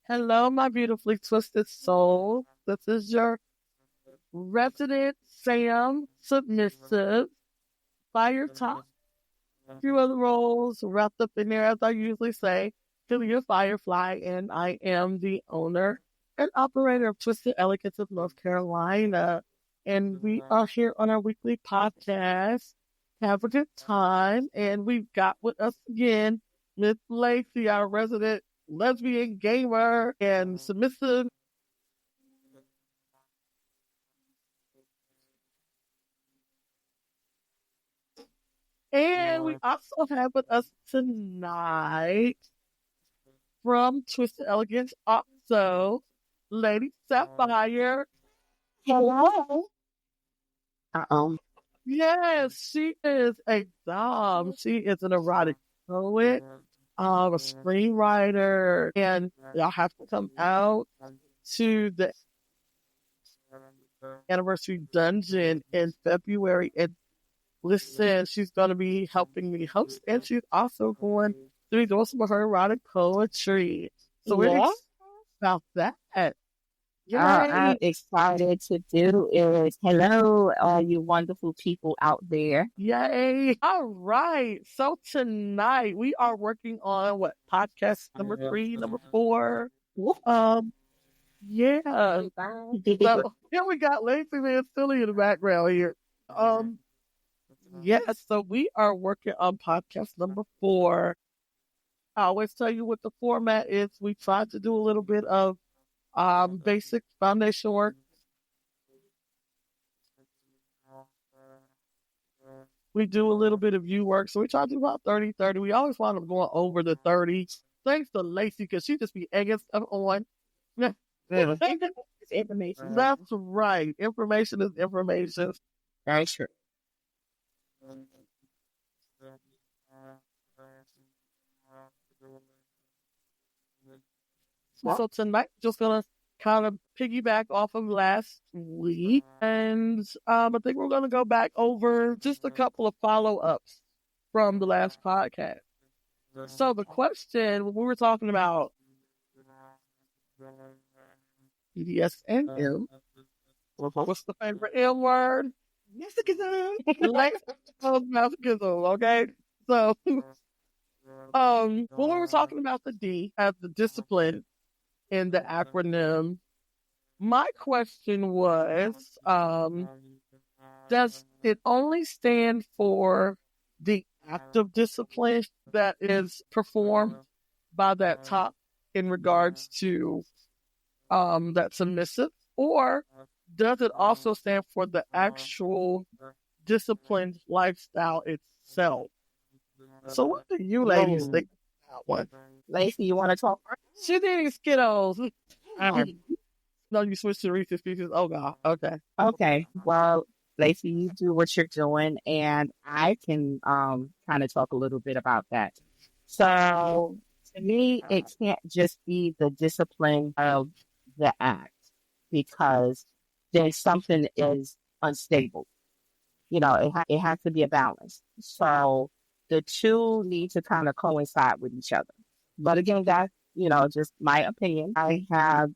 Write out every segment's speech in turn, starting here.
Hello, my beautifully twisted soul. This is your resident Sam submissive fire top. A few other roles wrapped up in there, as I usually say, Helia Firefly, and I am the owner and operator of Twisted Elegance of North Carolina. And we are here on our weekly podcast. Have a good time. And we've got with us again Miss Lacey, our resident lesbian gamer and submissive. And we also have with us tonight from Twisted Elegance, also Lady Sapphire. Hello. Uh-oh. Yes, she is a dom. She is an erotic poet, a screenwriter, and y'all have to come out to the anniversary dungeon in February and listen. She's going to be helping me host, and she's also going to be doing some of her erotic poetry. So we're excited about that. I'm excited to do is hello, all you wonderful people out there. Yay. All right. So tonight we are working on podcast number 3, number 4. Yeah. So here we got Lacey and Silly in the background here. Yes, so we are working on podcast number 4. I always tell you what the format is. We try to do a little bit of basic foundation work. We do a little bit of view work. So we try to do about 30. We always wind up going over the 30. Thanks to Lacey, because she just be egging stuff on. It's information. That's right. Information is information. Very true. So tonight, just gonna kind of piggyback off of last week, and I think we're gonna go back over just a couple of follow-ups from the last podcast. So the question, when we were talking about BDSM, what's the favorite M word? Masochism. Okay, so when we were talking about the D as the discipline in the acronym, my question was, does it only stand for the act of discipline that is performed by that top in regards to that submissive, or does it also stand for the actual disciplined lifestyle itself? So what do you ladies think about one? Lacey, you want to talk first? She's eating Skittles. No, you switched to Reese's Pieces. Oh, God. Okay. Okay. Well, Lacey, you do what you're doing, and I can kind of talk a little bit about that. So, to me, it can't just be the discipline of the act, because then something is unstable. You know, it has to be a balance. So, the two need to kind of coincide with each other. But again, that's, just my opinion. I have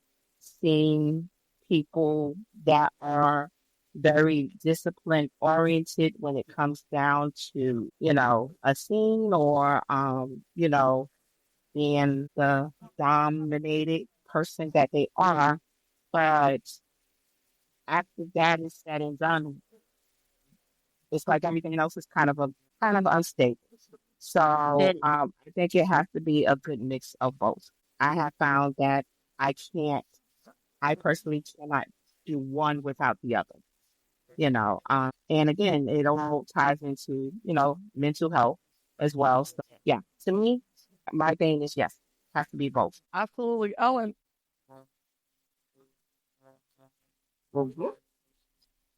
seen people that are very discipline oriented when it comes down to, a scene or, being the dominated person that they are. But after that is said and done, it's like everything else is kind of unstable. So I think it has to be a good mix of both. I have found that I personally cannot do one without the other. And again, it all ties into, mental health as well. So yeah, to me, my thing is yes, it has to be both. Absolutely. Oh, and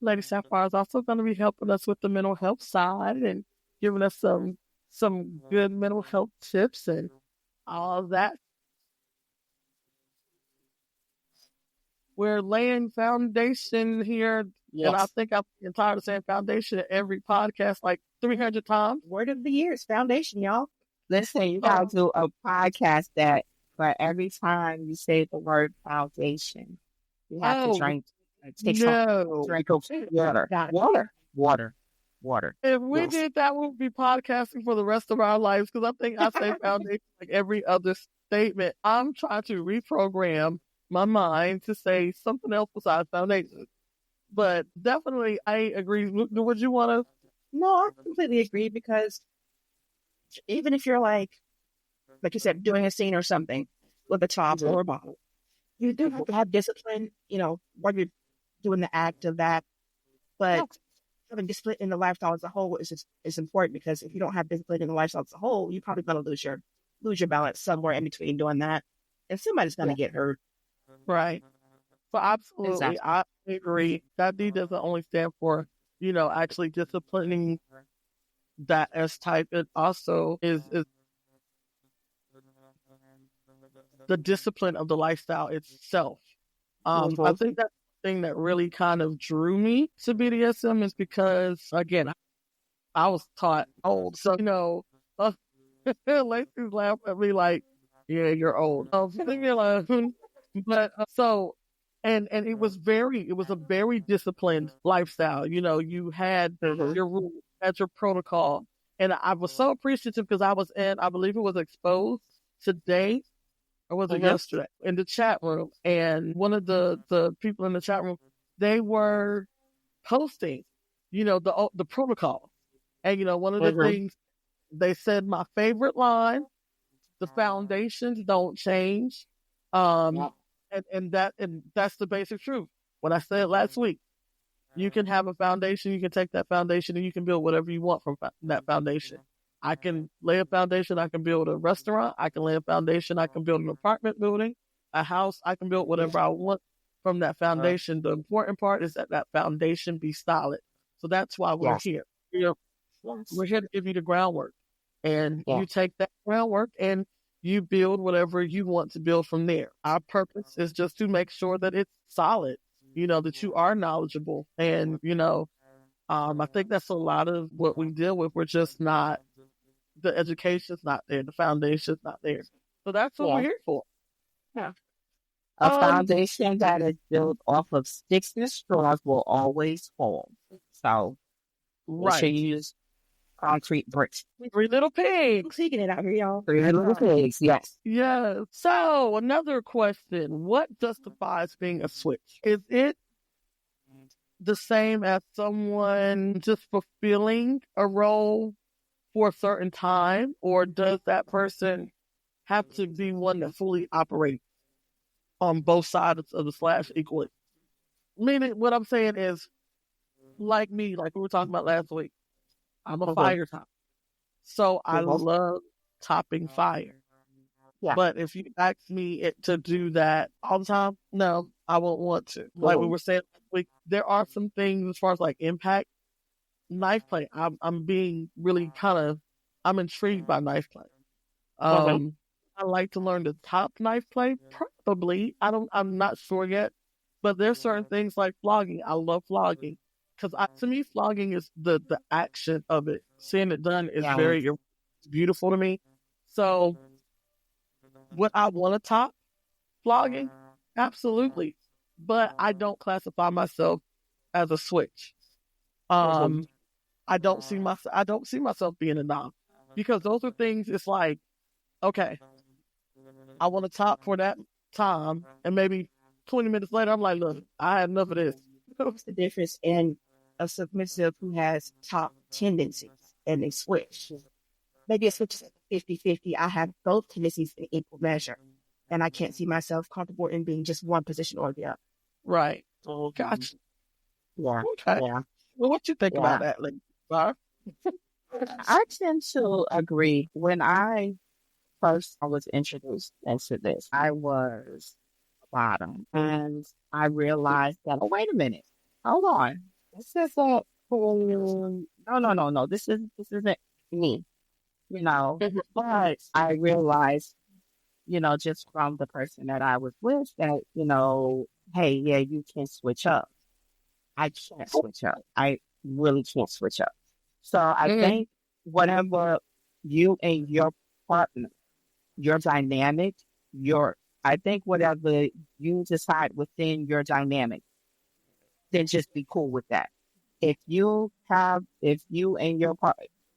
Lady Sapphire is also going to be helping us with the mental health side and giving us some good mental health tips and all of that. We're laying foundation here, and I think I'm tired of saying foundation at every podcast like 300 times. Word of the year is foundation, y'all. Listen, you gotta do a podcast that but every time you say the word foundation, you have to Oh, take some no. drink of water, water. If we Yes. did that, we'd be podcasting for the rest of our lives because I think I say foundation like every other statement. I'm trying to reprogram my mind to say something else besides foundation. But definitely, I agree. Would you want to? No, I completely agree because even if you're like you said, doing a scene or something with a top or a bottle, you do have to have discipline, while you're doing the act of that. But having discipline in the lifestyle as a whole is important because if you don't have discipline in the lifestyle as a whole, you're probably going to lose your balance somewhere in between doing that, and somebody's going to get hurt. Right. So absolutely, Exactly. I agree. That D doesn't only stand for, actually disciplining that S type. It also is the discipline of the lifestyle itself. I think that's the thing that really kind of drew me to BDSM is because, again, I was taught old. So, Lacey's laughing at me like, yeah, you're old. Leave me alone. But and it was a very disciplined lifestyle. You had your rules, had your protocol. And I was so appreciative because I was I believe it was Exposed today, or was it yesterday, in the chat room. And one of the people in the chat room, they were posting, the protocol. And, one of the things they said, my favorite line, the foundations don't change. And that's the basic truth. What I said last week, you can have a foundation, you can take that foundation and you can build whatever you want from that foundation. I can lay a foundation, I can build a restaurant, I can lay a foundation, I can build an apartment building, a house, I can build whatever I want from that foundation. The important part is that foundation be solid. So that's why we're here. We're here to give you the groundwork. And you take that groundwork and you build whatever you want to build from there. Our purpose is just to make sure that it's solid, that you are knowledgeable. And, I think that's a lot of what we deal with. We're just not, the education's not there, the foundation's not there. So that's what we're here for. Yeah. A foundation that is built off of sticks and straws will always fall. So, make sure you use concrete bricks. 3 little pigs. Taking it out here, y'all. 3 little pigs, yes. Yeah. So, another question. What justifies being a switch? Is it the same as someone just fulfilling a role for a certain time? Or does that person have to be one that fully operates on both sides of the slash equally? Meaning, what I'm saying is, like me, like we were talking about last week, I'm a fire top. So I love topping fire. Yeah. But if you ask me to do that all the time, no, I won't want to. Like we were saying last week, there are some things as far as like impact, knife play. I'm being really I'm intrigued by knife play. I like to learn the top knife play. Probably. I'm not sure yet. But there's certain things like flogging. I love flogging. Because to me, flogging is the action of it. Seeing it done is very beautiful to me. So, would I want to top flogging? Absolutely. But I don't classify myself as a switch. I don't see myself being a nom. Because those are things, it's like, okay, I want to top for that time, and maybe 20 minutes later, I'm like, look, I had enough of this. What's the difference in a submissive who has top tendencies and they switch? Maybe a switch is 50-50. I have both tendencies in equal measure, and I can't see myself comfortable in being just one position or the other. Right. Gotcha. Yeah. Okay. Yeah. Well, what you think about that, Lady Sapphire? I tend to agree. When I was introduced into this, I was bottom, and I realized that, oh, wait a minute, hold on, this is no, this isn't me, but I realized, just from the person that I was with, that, hey, yeah, you can switch up. I can't switch up. I really can't switch up. So I think whenever you and your partner, your dynamic I think whatever you decide within your dynamic, then just be cool with that. If you and your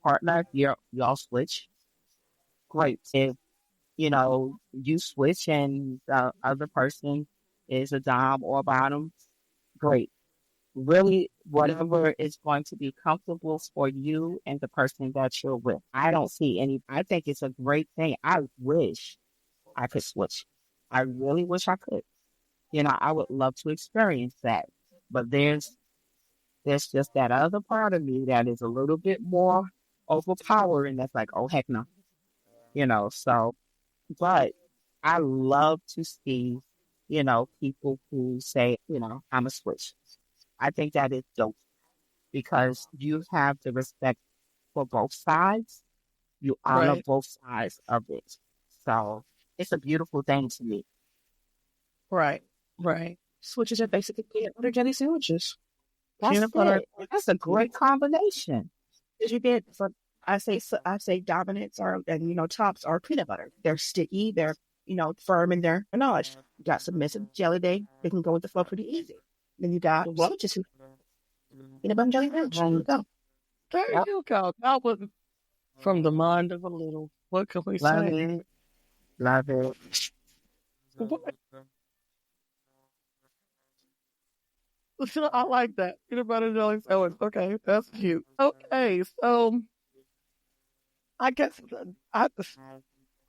partner, y'all switch, great. If, you switch and the other person is a dom or a bottom, great. Really, whatever is going to be comfortable for you and the person that you're with. I think it's a great thing. I wish I could switch. I really wish I could. I would love to experience that. But there's just that other part of me that is a little bit more overpowering. That's like, oh, heck no. So, but I love to see, people who say, I'm a switch. I think that is dope because you have the respect for both sides. You honor Right. both sides of it. So it's a beautiful thing to me. Right. Right. Switches are basically peanut butter jelly sandwiches. That's Peanut butter. it. That's a great combination. As you get for I say dominants are and tops are peanut butter. They're sticky, they're firm in their knowledge. You got submissive jelly they can go with the flow pretty easy. Then you got switches who peanut butter jelly sandwich. There you go. There Yep. you go. That was from the mind of a little. What can we Love say? it. Love it. What? I like that. Peanut butter jelly sandwich. Okay, that's cute. Okay, so I guess I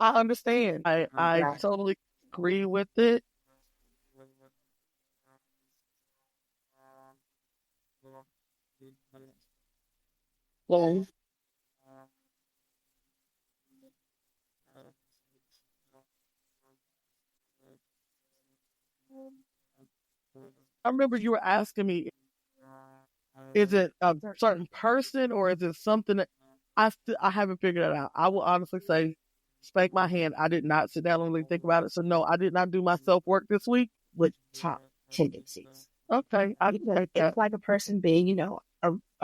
understand. I Right. totally agree with it. Well, I remember you were asking me, is it a certain person or is it something that I haven't figured it out. I will honestly say, spank my hand. I did not sit down and really think about it. So no, I did not do my self work this week. With top tendencies. Okay, I can take that. It's like a person being, a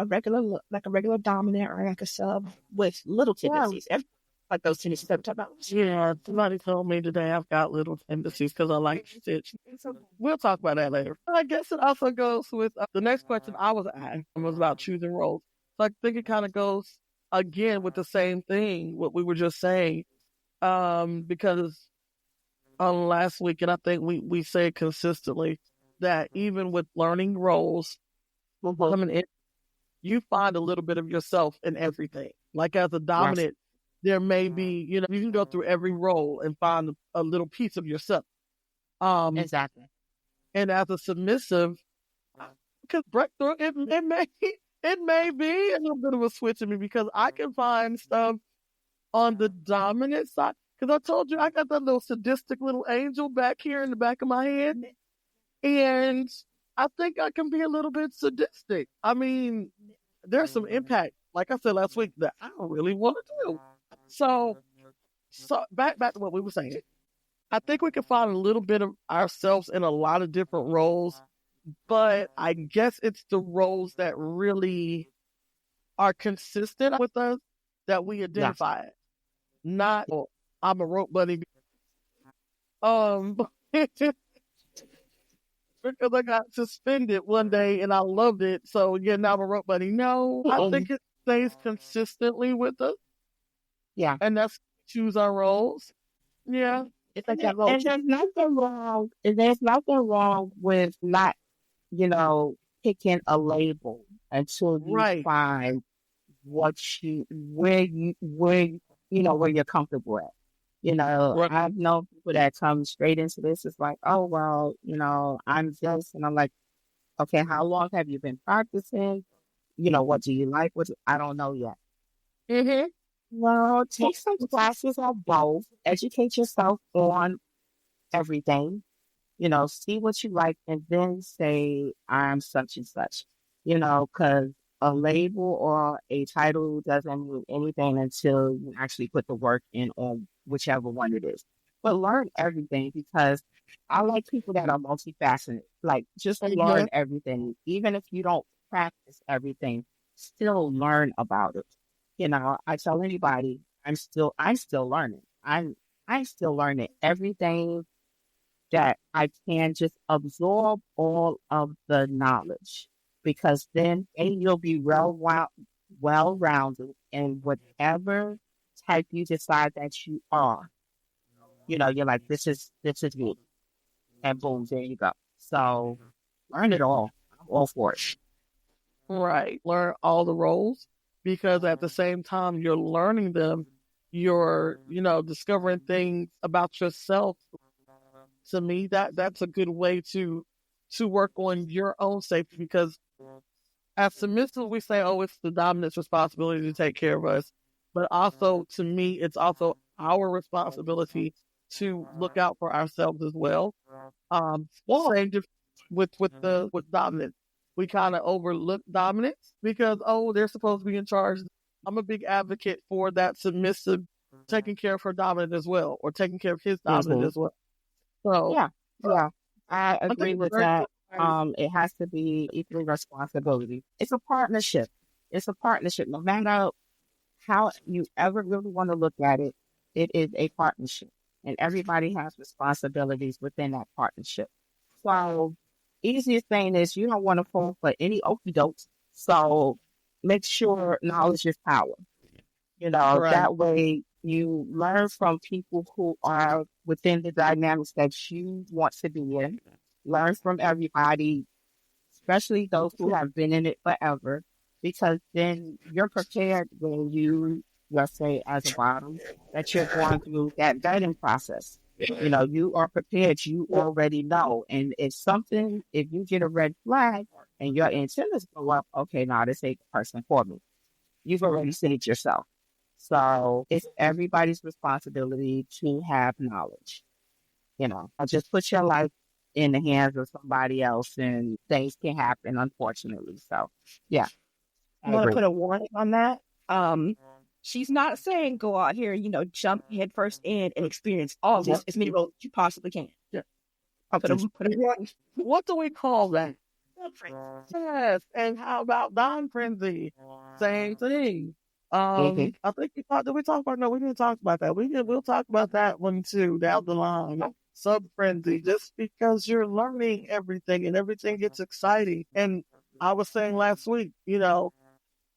regular dominant or like a sub with little tendencies. Like those tendencies that we talk about. Yeah, somebody told me today I've got little tendencies because I like stitch. So we'll talk about that later. I guess it also goes with the next question I was asked was about choosing roles. So I think it kind of goes again with the same thing, what we were just saying. Because on last week, and I think we say consistently that even with learning roles coming in, you find a little bit of yourself in everything. Like as a dominant, there may be, you can go through every role and find a little piece of yourself. Exactly. And as a submissive, because breakthrough, it may be a little bit of a switch in me because I can find stuff on the dominant side. Because I told you I got that little sadistic little angel back here in the back of my head, and I think I can be a little bit sadistic. I mean, there's some impact, like I said last week, that I don't really want to do. So back to what we were saying. I think we can find a little bit of ourselves in a lot of different roles, but I guess it's the roles that really are consistent with us that we identify. Not, I'm a rope buddy. Because I got suspended one day and I loved it. So yeah, now I'm a rope buddy. No, I think it stays consistently with us. Yeah. And that's choose our roles. Yeah. It's like that role. And there's nothing wrong with not, picking a label until you find where you're comfortable at. I've known people that come straight into this. It's like, oh, well, I'm this. And I'm like, okay, how long have you been practicing? What do you like? I don't know yet. Mm-hmm. Well, take some classes on both. Educate yourself on everything. See what you like and then say, I'm such and such. Because a label or a title doesn't mean anything until you actually put the work in on whichever one it is. But learn everything because I like people that are multifaceted. Like just learn everything. Even if you don't practice everything, still learn about it. I tell anybody I'm still learning. I'm I'm still learning everything that I can, just absorb all of the knowledge, because then you'll be well rounded in whatever type you decide that you are. You're like, this is me, and boom, there you go. So learn it all. I'm all for it. Right. Learn all the roles, because at the same time you're learning them, you're, discovering things about yourself. To me, that's a good way to work on your own safety, because as submissive, we say, oh, it's the dominant's responsibility to take care of us. But also, to me, it's also our responsibility to look out for ourselves as well. Same with dominance. We kind of overlook dominance because, oh, they're supposed to be in charge. I'm a big advocate for that submissive taking care of her dominant as well, or taking care of his dominant as well. So yeah, I agree with that. important. It has to be equal responsibility. It's a partnership. It's a partnership. No matter how you ever really want to look at it, it is a partnership, and everybody has responsibilities within that partnership. So, easiest thing is, you don't want to fall for any okie dokes. So, make sure knowledge is power. Right. That way you learn from people who are within the dynamics that you want to be in. Learn from everybody, especially those who have been in it forever, because then you're prepared when you, let's say, as a bottom, that you're going through that vetting process. You are prepared. You already know. And if you get a red flag and your antennas go up, okay, now this ain't the person for me. You've already said it yourself. So it's everybody's responsibility to have knowledge. Just put your life in the hands of somebody else, and things can happen, unfortunately. So, yeah. I want to put a warning on that. She's not saying go out here, jump head first in and experience all this as many roles as you possibly can. Yeah. Put a warning. What do we call that? Yes. And how about Don Frenzy? Same thing. I think did we talk about? No, we didn't talk about that. We'll talk about that one too down the line. Sub frenzy, just because you're learning everything and everything gets exciting. And I was saying last week,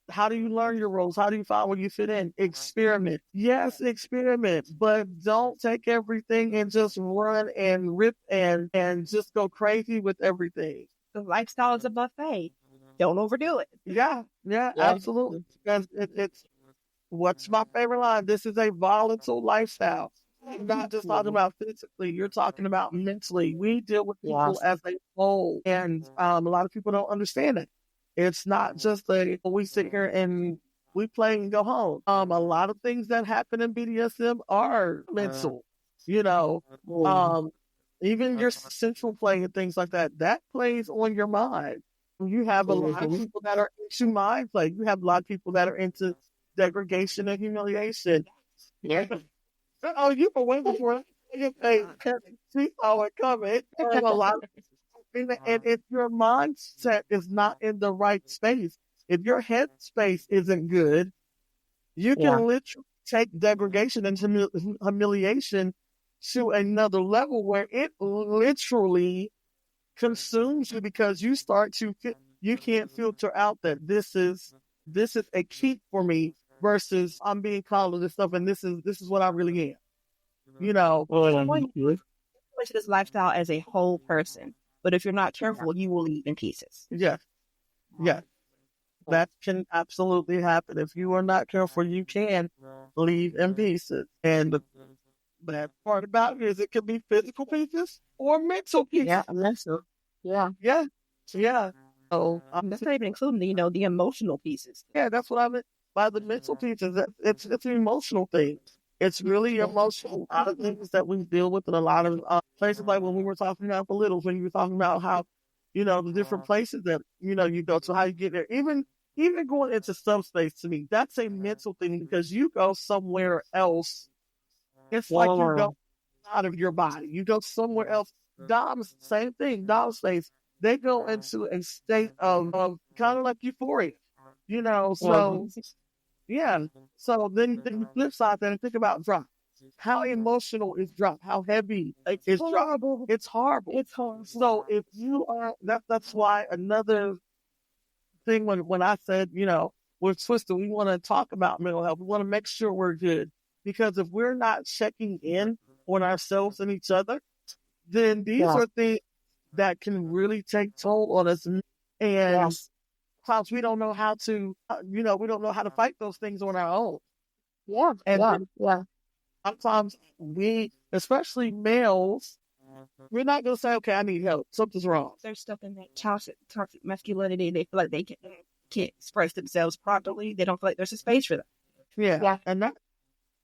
how do you learn your roles? How do you find where you fit in? Experiment. Yes, experiment, but don't take everything and just run and rip and just go crazy with everything. The lifestyle is a buffet. Don't overdo it. Yeah, absolutely. Because it's what's my favorite line? This is a volatile lifestyle. You're not just talking about physically, you're talking about mentally. We deal with people as a whole, and a lot of people don't understand it. It's not just we sit here and we play and go home. A lot of things that happen in BDSM are mental. Even your central play and things like that plays on your mind. You have a lot of people that are into mind play. You have a lot of people that are into degradation and humiliation. Yeah. Oh, you were waiting for it. See how it coming. A lot of, and if your mindset is not in the right space, if your head space isn't good, you can literally take degradation and humiliation to another level where it literally consumes you, because you you can't filter out that this is a keep for me versus I'm being called to this stuff and this is what I really am. To this lifestyle as a whole person, but if you're not careful, you will leave in pieces. Yeah. That can absolutely happen. If you are not careful, you can leave in pieces. And the bad part about it is it can be physical pieces or mental pieces. Yeah, mental. Yeah. So that's not even including, the emotional pieces. Yeah, that's what I meant by the mental pieces. It's an emotional thing. It's really emotional. A lot of things that we deal with in a lot of places, like when we were talking about the littles, when you were talking about how, the different places that, you go to, how you get there. Even going into subspace, to me, that's a mental thing, because you go somewhere else. It's like you go out of your body. You go somewhere else. Doms, same thing. Dom space. They go into a state of kind of like euphoria, so yeah. So then you flip side that and think about drop. how emotional is dropped, how heavy it's dropped. It's horrible. It's horrible. So if you are, that's why another thing when I said, with Twister, we want to talk about mental health. We want to make sure we're good. Because if we're not checking in on ourselves and each other, then these are things that can really take toll on us. And sometimes we don't know how to, we don't know how to fight those things on our own. And sometimes we, especially males, we're not going to say, okay, I need help. Something's wrong. They're stuck in that toxic masculinity. They feel like they can't express themselves properly. They don't feel like there's a space for them. Yeah. And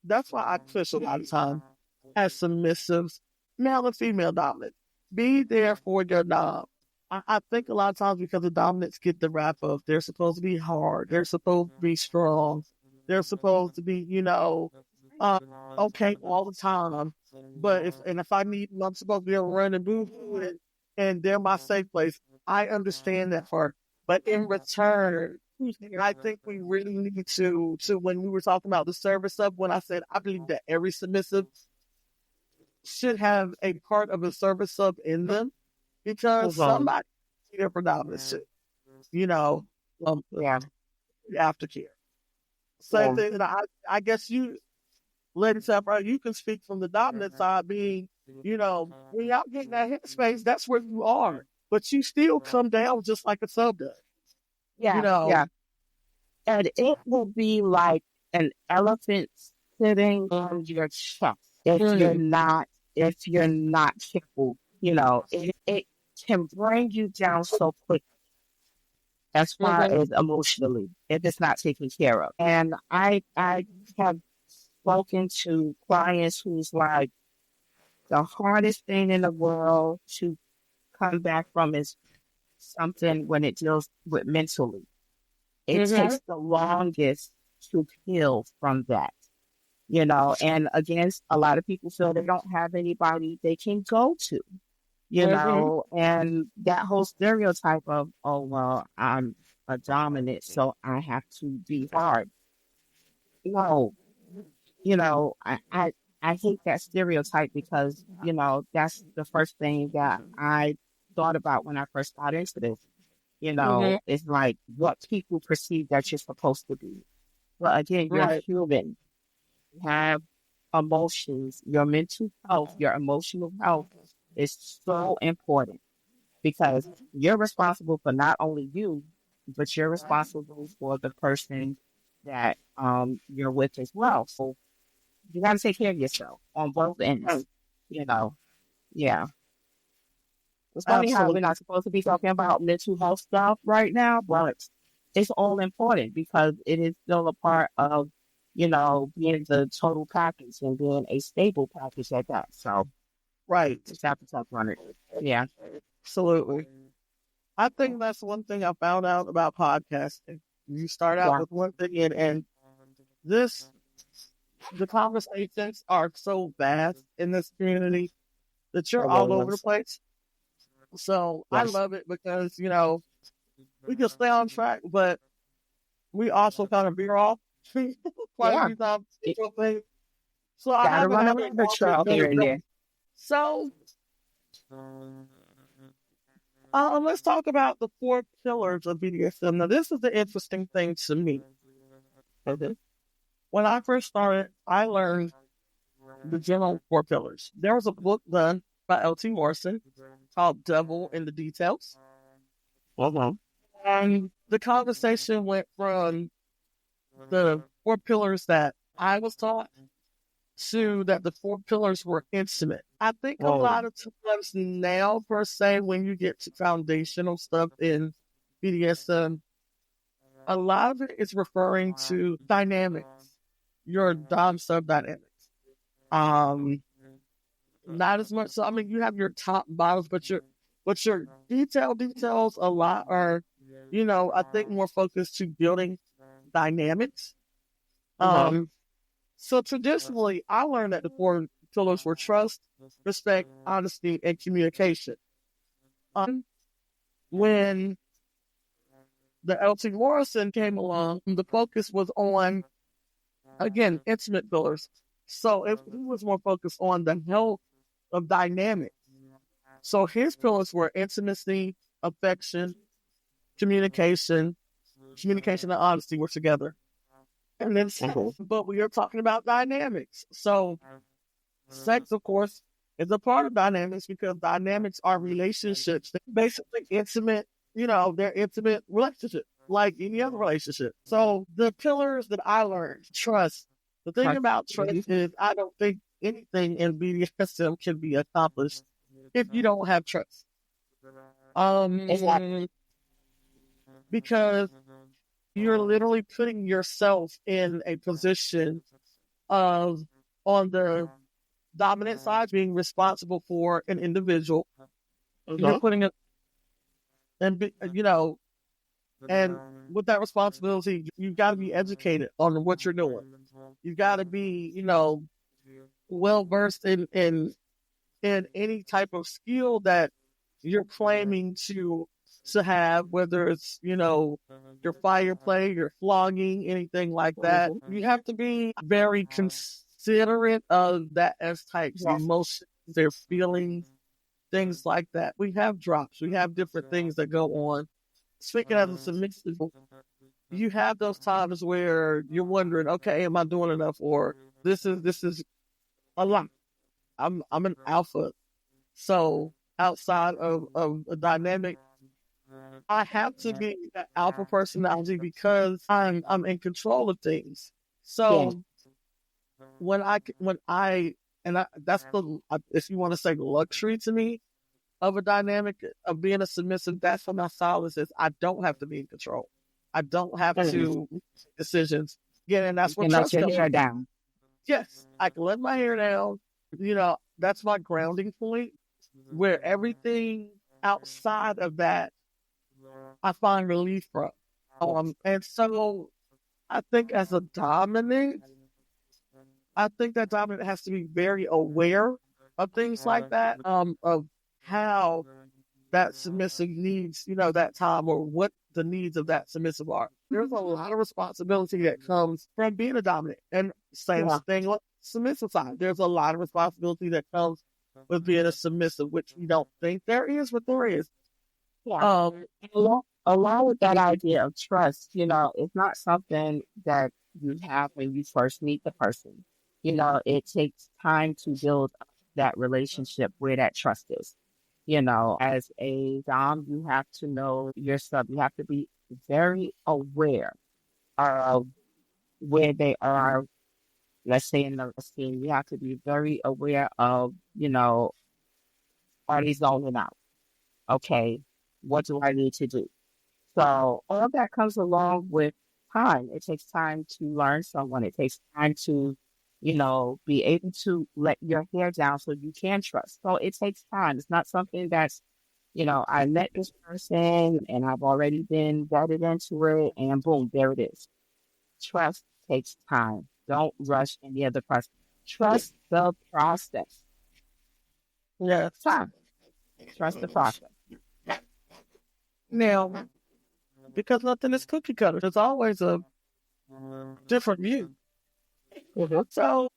that's why I push a lot of time as submissives, male and female dominant. Be there for your dom. I think a lot of times because the dominants get the rap of they're supposed to be hard, they're supposed to be strong, they're supposed to be, okay all the time. But if I need them, I'm supposed to be able to run and move and they're my safe place. I understand that part. But in return, I think we really need to when we were talking about the service sub, when I said I believe that every submissive should have a part of a service sub in them because somebody their predominance, aftercare. Same thing. And I guess you, Lady Sapphire, you can speak from the dominant side, being, when you're out getting that headspace, that's where you are. But you still come down just like a sub does. And it will be like an elephant sitting on your chest if you're not careful. It can bring you down so quickly as far as emotionally if it's not taken care of. And I have spoken to clients who's like, the hardest thing in the world to come back from is something when it deals with mentally. It takes the longest to heal from that, and again, a lot of people feel they don't have anybody they can go to, and that whole stereotype of, oh, well, I'm a dominant, so I have to be hard. No, I hate that stereotype because, that's the first thing that I thought about when I first got into this. It's like what people perceive that you're supposed to be. But again, you're human. You have emotions. Your mental health, your emotional health is so important because you're responsible for not only you, but you're responsible for the person that you're with as well. So you got to take care of yourself on both ends. Yeah. It's funny how we're not supposed to be talking about mental health stuff right now, but it's all important because it is still a part of, being the total package and being a stable package at that. So, just have to touch on it. Yeah. Absolutely. I think that's one thing I found out about podcasting. You start out with one thing and the conversations are so vast in this community that you're all over the place. So I love it because, we can stay on track, but we also kind of veer off quite a few times. So I gotta run around the trail here and there. So let's talk about the 4 pillars of BDSM. Now, this is the interesting thing to me. When I first started, I learned the general 4 pillars. There was a book done by L.T. Morrison called Devil in the Details. And the conversation went from the 4 pillars that I was taught to that the 4 pillars were intimate. I think a lot of times now, per se, when you get to foundational stuff in BDSM, a lot of it is referring to dynamics, your dom-sub dynamics. Not as much. So, I mean, you have your top bottoms, but your details a lot are, I think more focused to building dynamics. So traditionally, I learned that the 4 pillars were trust, respect, honesty, and communication. When the L.T. Morrison came along, the focus was on, again, intimate pillars, So if he was more focused on the health of dynamics. So his pillars were intimacy, affection, communication, and honesty were together. And then, but we are talking about dynamics. So sex, of course, is a part of dynamics because dynamics are relationships. They're basically intimate, they're intimate relationships like any other relationship. So the pillars that I learned, trust. The thing about trust is I don't think anything in BDSM can be accomplished if you don't have trust. Because you're literally putting yourself in a position of, on the dominant side, being responsible for an individual. You're putting it, and and with that responsibility, you've got to be educated on what you're doing. You've got to be, well versed in any type of skill that you're claiming to have, whether it's, your fire play, your flogging, anything like that. You have to be very considerate of that S type's emotions, their feelings, things like that. We have drops. We have different things that go on. Speaking as a submissive, you have those times where you're wondering, okay, am I doing enough? Or this is a lot. I'm an alpha. So outside of a dynamic, I have to be an alpha personality because I'm in control of things. So that's the, if you want to say, luxury to me of a dynamic of being a submissive. That's what my solace is. I don't have to be in control. I don't have to make decisions. Yeah, and that's what trust let your hair down. Yes, I can let my hair down. That's my grounding point, where everything outside of that I find relief from. And so I think as a dominant, that dominant has to be very aware of things like that, of how that submissive needs, that time, or what the needs of that submissive are. There's a lot of responsibility that comes from being a dominant, and same thing with submissive side. There's a lot of responsibility that comes with being a submissive, which we don't think there is, but there is. Along with that idea of trust, it's not something that you have when you first meet the person. It takes time to build that relationship where that trust is. As a dom, you have to know yourself. You have to be very aware of where they are. Let's say in the scene, you have to be very aware of, are they zoning out? Okay, what do I need to do? So all of that comes along with time. It takes time to learn someone. It takes time to, be able to let your hair down so you can trust. So it takes time. It's not something that's, I met this person and I've already been vetted into it and boom, there it is. Trust takes time. Don't rush any of the process. Trust the process. Yeah, time. Trust the process. Now, because nothing is cookie cutter, there's always a different view. So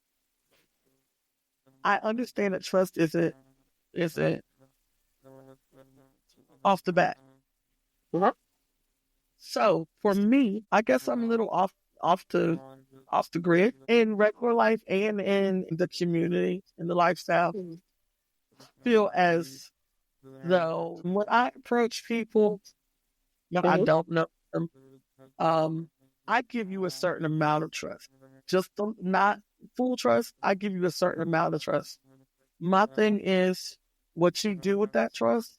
I understand that trust isn't off the bat. So for me, I guess I'm a little off the grid in regular life and in the community, in the lifestyle. Feel as though when I approach people, I don't know them, I give you a certain amount of trust. Just not full trust. I give you a certain amount of trust. My thing is, what you do with that trust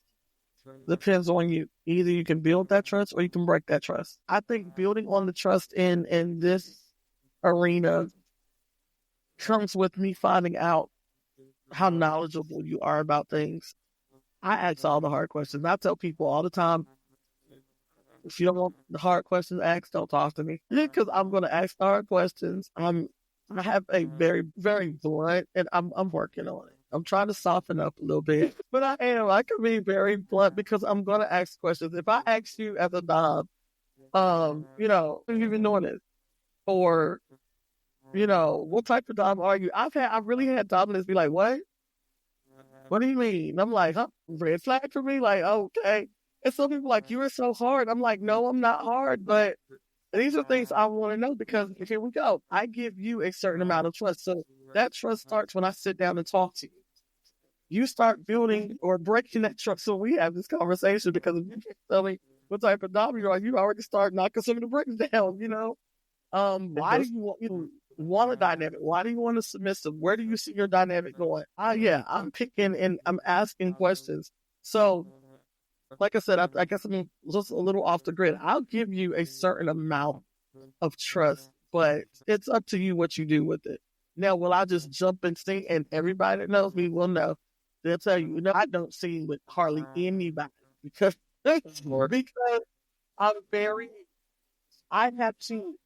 depends on you. Either you can build that trust or you can break that trust. I think building on the trust in this arena comes with me finding out how knowledgeable you are about things. I ask all the hard questions. I tell people all the time, if you don't want the hard questions asked, don't talk to me. Because I'm going to ask the hard questions. I have a very, very blunt, and I'm working on it. I'm trying to soften up a little bit. But I can be very blunt because I'm going to ask questions. If I ask you as a dom, you've been doing this for What type of dom are you? I really had dominants be like, what? What do you mean? And I'm like, huh? Red flag for me? Like, okay. And some people like, you are so hard. I'm like, no, I'm not hard, but these are things I want to know because here we go. I give you a certain amount of trust. So that trust starts when I sit down and talk to you. You start building or breaking that trust. So we have this conversation because if you can't tell me what type of dom you are, you already start knocking some of the bricks down, Why do you want a dynamic? Why do you want a submissive? Where do you see your dynamic going? I'm picking and I'm asking questions. So, like I said, I guess I'm just a little off the grid. I'll give you a certain amount of trust, but it's up to you what you do with it. Now, will I just jump and sing? And everybody that knows me will know. They'll tell you, I don't sing with hardly anybody because I'm I have to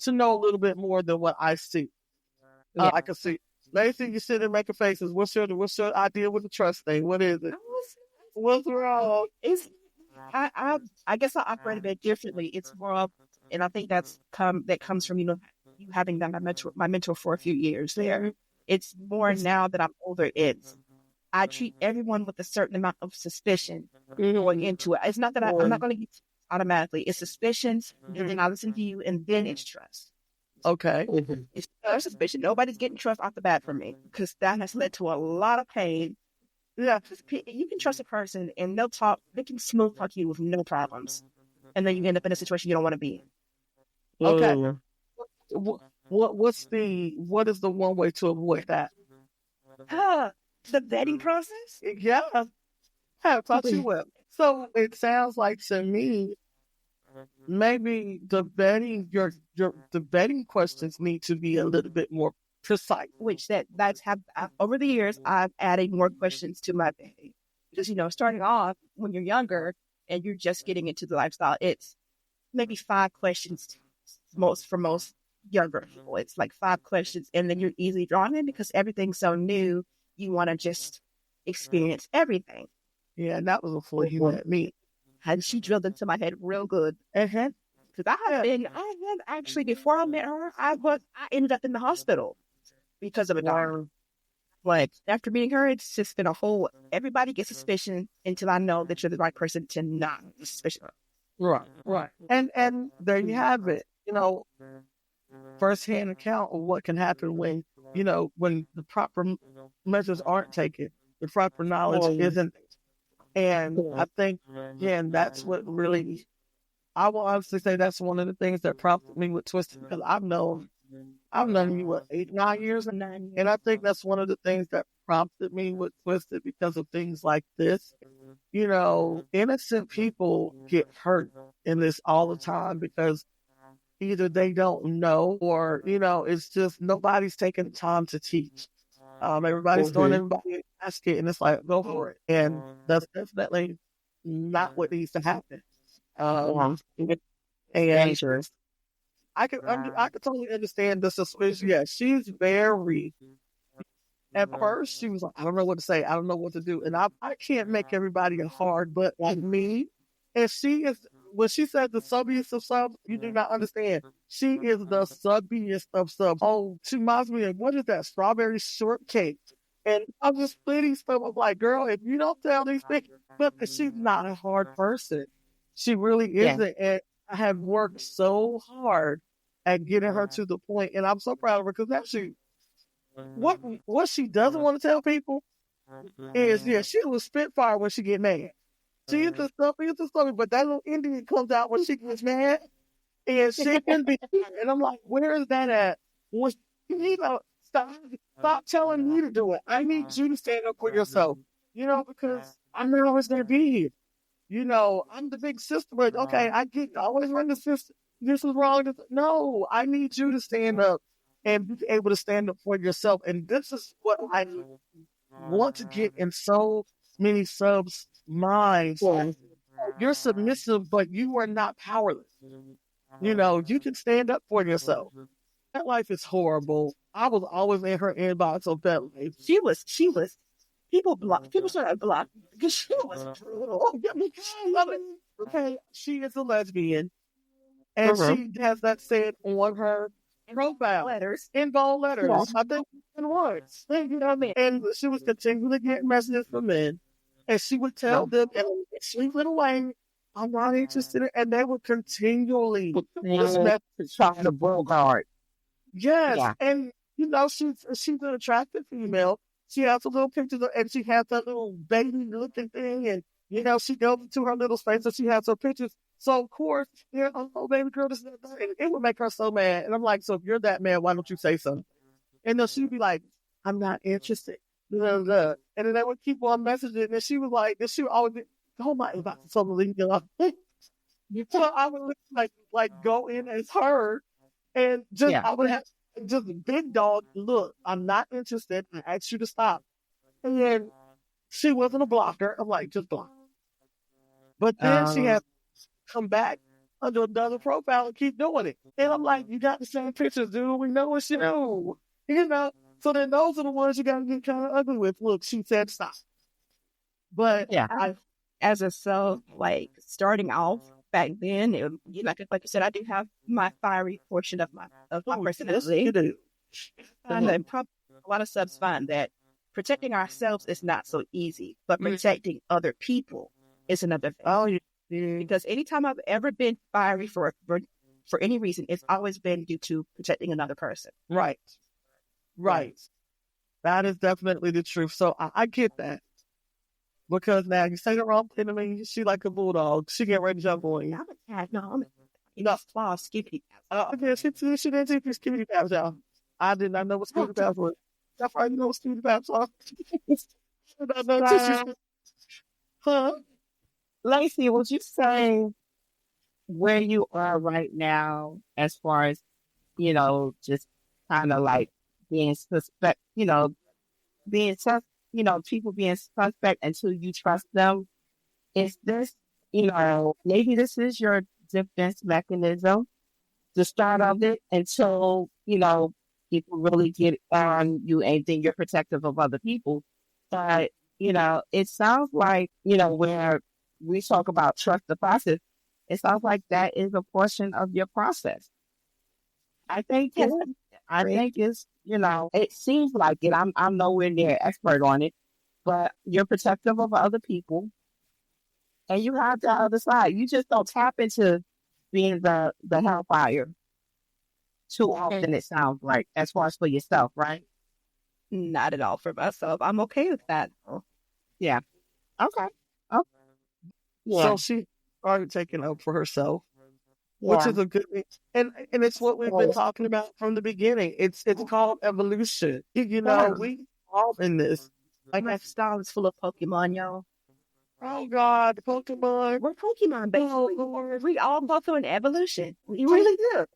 know a little bit more than what I see. I can see. Lacey, you sit and making faces. What's your idea with the trust thing? What is it? What's wrong? I guess I operate a bit differently. It's more of, and I think that comes from you having been my mentor for a few years there. It's more now that I'm older. I treat everyone with a certain amount of suspicion going into it. It's not that I'm not going to get automatically. It's suspicions, and then I listen to you, and then it's trust. Okay. It's suspicion. Nobody's getting trust off the bat from me because that has led to a lot of pain. Yeah, you can trust a person, and they can smooth talk you with no problems, and then you end up in a situation you don't want to be in. Okay. What is the one way to avoid that? The vetting process? Yeah. I thought you will. So it sounds like to me, maybe the vetting questions need to be a little bit more precise. Which over the years I've added more questions to my vetting. Because starting off when you're younger and you're just getting into the lifestyle, it's maybe 5 questions for most younger people. It's like 5 questions, and then you're easily drawn in because everything's so new. You want to just experience everything. Yeah, and that was before you met me. And she drilled into my head real good. Because I had actually, before I met her, I ended up in the hospital because of a dog. Like, after meeting her, it's just been everybody gets suspicion until I know that you're the right person to not be suspicious. Right. And there you have it. First-hand account of what can happen when the proper measures aren't taken, the proper knowledge isn't. And I think, again, that's what really, I will honestly say that's one of the things that prompted me with Twisted, because I've known you, 8-9 years? And I think that's one of the things that prompted me with Twisted because of things like this. Innocent people get hurt in this all the time because either they don't know or, it's just nobody's taking the time to teach. Everybody's throwing everybody a basket, and it's like, go for it. And that's definitely not what needs to happen. And I can totally understand the suspicion. Yeah, she's very. At first, she was like, I don't know what to say. I don't know what to do. And I can't make everybody a hard butt like me. And she is, when she said the subbiest of subs, you do not understand. She is the subbiest of subs. Oh, she reminds me of, what is that, strawberry shortcake? And I'm just splitting stuff. I'm like, girl, if you don't tell these things, but she's not a hard person. She really isn't. And I have worked so hard at getting her to the point, and I'm so proud of her because actually, what she doesn't want to tell people is, she was spitfire when she get mad. She is the stuff, but that little Indian comes out when she gets mad, and she can be. And I'm like, where is that at? Stop telling me to do it. I need you to stand up for yourself. Because I'm not always going to be here. I'm the big sister, but okay, I always run the sister. This is wrong. No, I need you to stand up and be able to stand up for yourself. And this is what I want to get in so many subs' minds. You're submissive, but you are not powerless. You can stand up for yourself. That life is horrible. I was always in her inbox of that life. She was. People started blocking because she was brutal. Okay, she is a lesbian, and she has that said on her. profile letters. in bold letters. Yeah. I think in words. You know what I mean? And she was continually getting messages from men. And she would tell them in a sweet little way, I'm not interested in, and they would continually just Trying to bogart. yes. Yeah. And you know, she's an attractive female. She has a little picture and she has that little baby looking thing, and you know, she goes into her little space and she has her pictures. So of course, yeah, oh baby girl, this and that, and it would make her so mad. And I'm like, so if you're that mad, why don't you say something? And then she'd be like, I'm not interested. Blah, blah, blah. And then they would keep on messaging, and she was like, and she would always be, oh my, about to leave me alone. So I would like go in as her, and just I would have just big dog. Look, I'm not interested. I asked you to stop, and then she wasn't a blocker. I'm like, just block. But then she had come back under another profile and keep doing it, and I'm like, you got the same pictures, dude. We know what she do, you know. So then those are the ones you got to get kind of ugly with. Look, she said stop. But As a like starting off back then, like you said, I do have my fiery portion of my personality. You do. And probably a lot of subs find that protecting ourselves is not so easy, but protecting other people is another thing. Oh, yeah. Because anytime I've ever been fiery for any reason, it's always been due to protecting another person. Right. That is definitely the truth. So I get that. Because now you say the wrong thing to me, she like a bulldog. She get ready to jump on you. I'm a cat. No, I'm claw skippity. Okay, she didn't take your skippity paps, y'all. I did not know what skippity paps was. That's why you know what skippity paps are. Huh? Lacey, would you say where you are right now as far as, you know, just kind of like being suspect, you know, people being suspect until you trust them? Is this, you know, maybe this is your defense mechanism, the start of it, until, you know, people really get on you and then you're protective of other people. But, you know, it sounds like, you know, where we talk about trust the process, it sounds like that is a portion of your process. I think it's, you know, it seems like it. I'm nowhere near expert on it, but you're protective of other people, and you have the other side. You just don't tap into being the hellfire too often. It sounds like, as far as for yourself, right? Not at all for myself. I'm okay with that. Yeah. Okay. Oh. Yeah. So she started taking up for herself, which is a good thing. And it's what we've been talking about from the beginning. It's called evolution. You know, we all in this. Like my style is full of Pokemon, y'all. Oh God, Pokemon. We're Pokemon, basically. Oh, we all go through an evolution. We really do.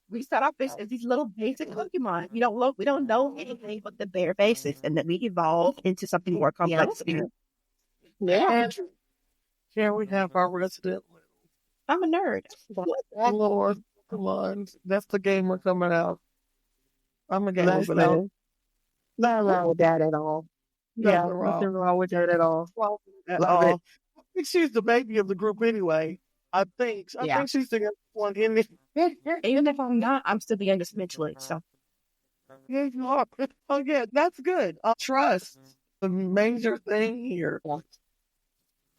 We start off as these little basic Pokemon. We don't know anything but the bare basics, and then we evolve into something more complex. Yeah. And here we have our resident. I'm a nerd. Oh Lord, come on. That's the gamer coming out. I'm a gamer. Nothing wrong with that at all. Nothing wrong with that at all. I think she's the baby of the group anyway. I think she's the one in it. Even if I'm not, I'm still the youngest mentally. So Yeah, you are. Oh yeah, that's good. Trust, the major thing here.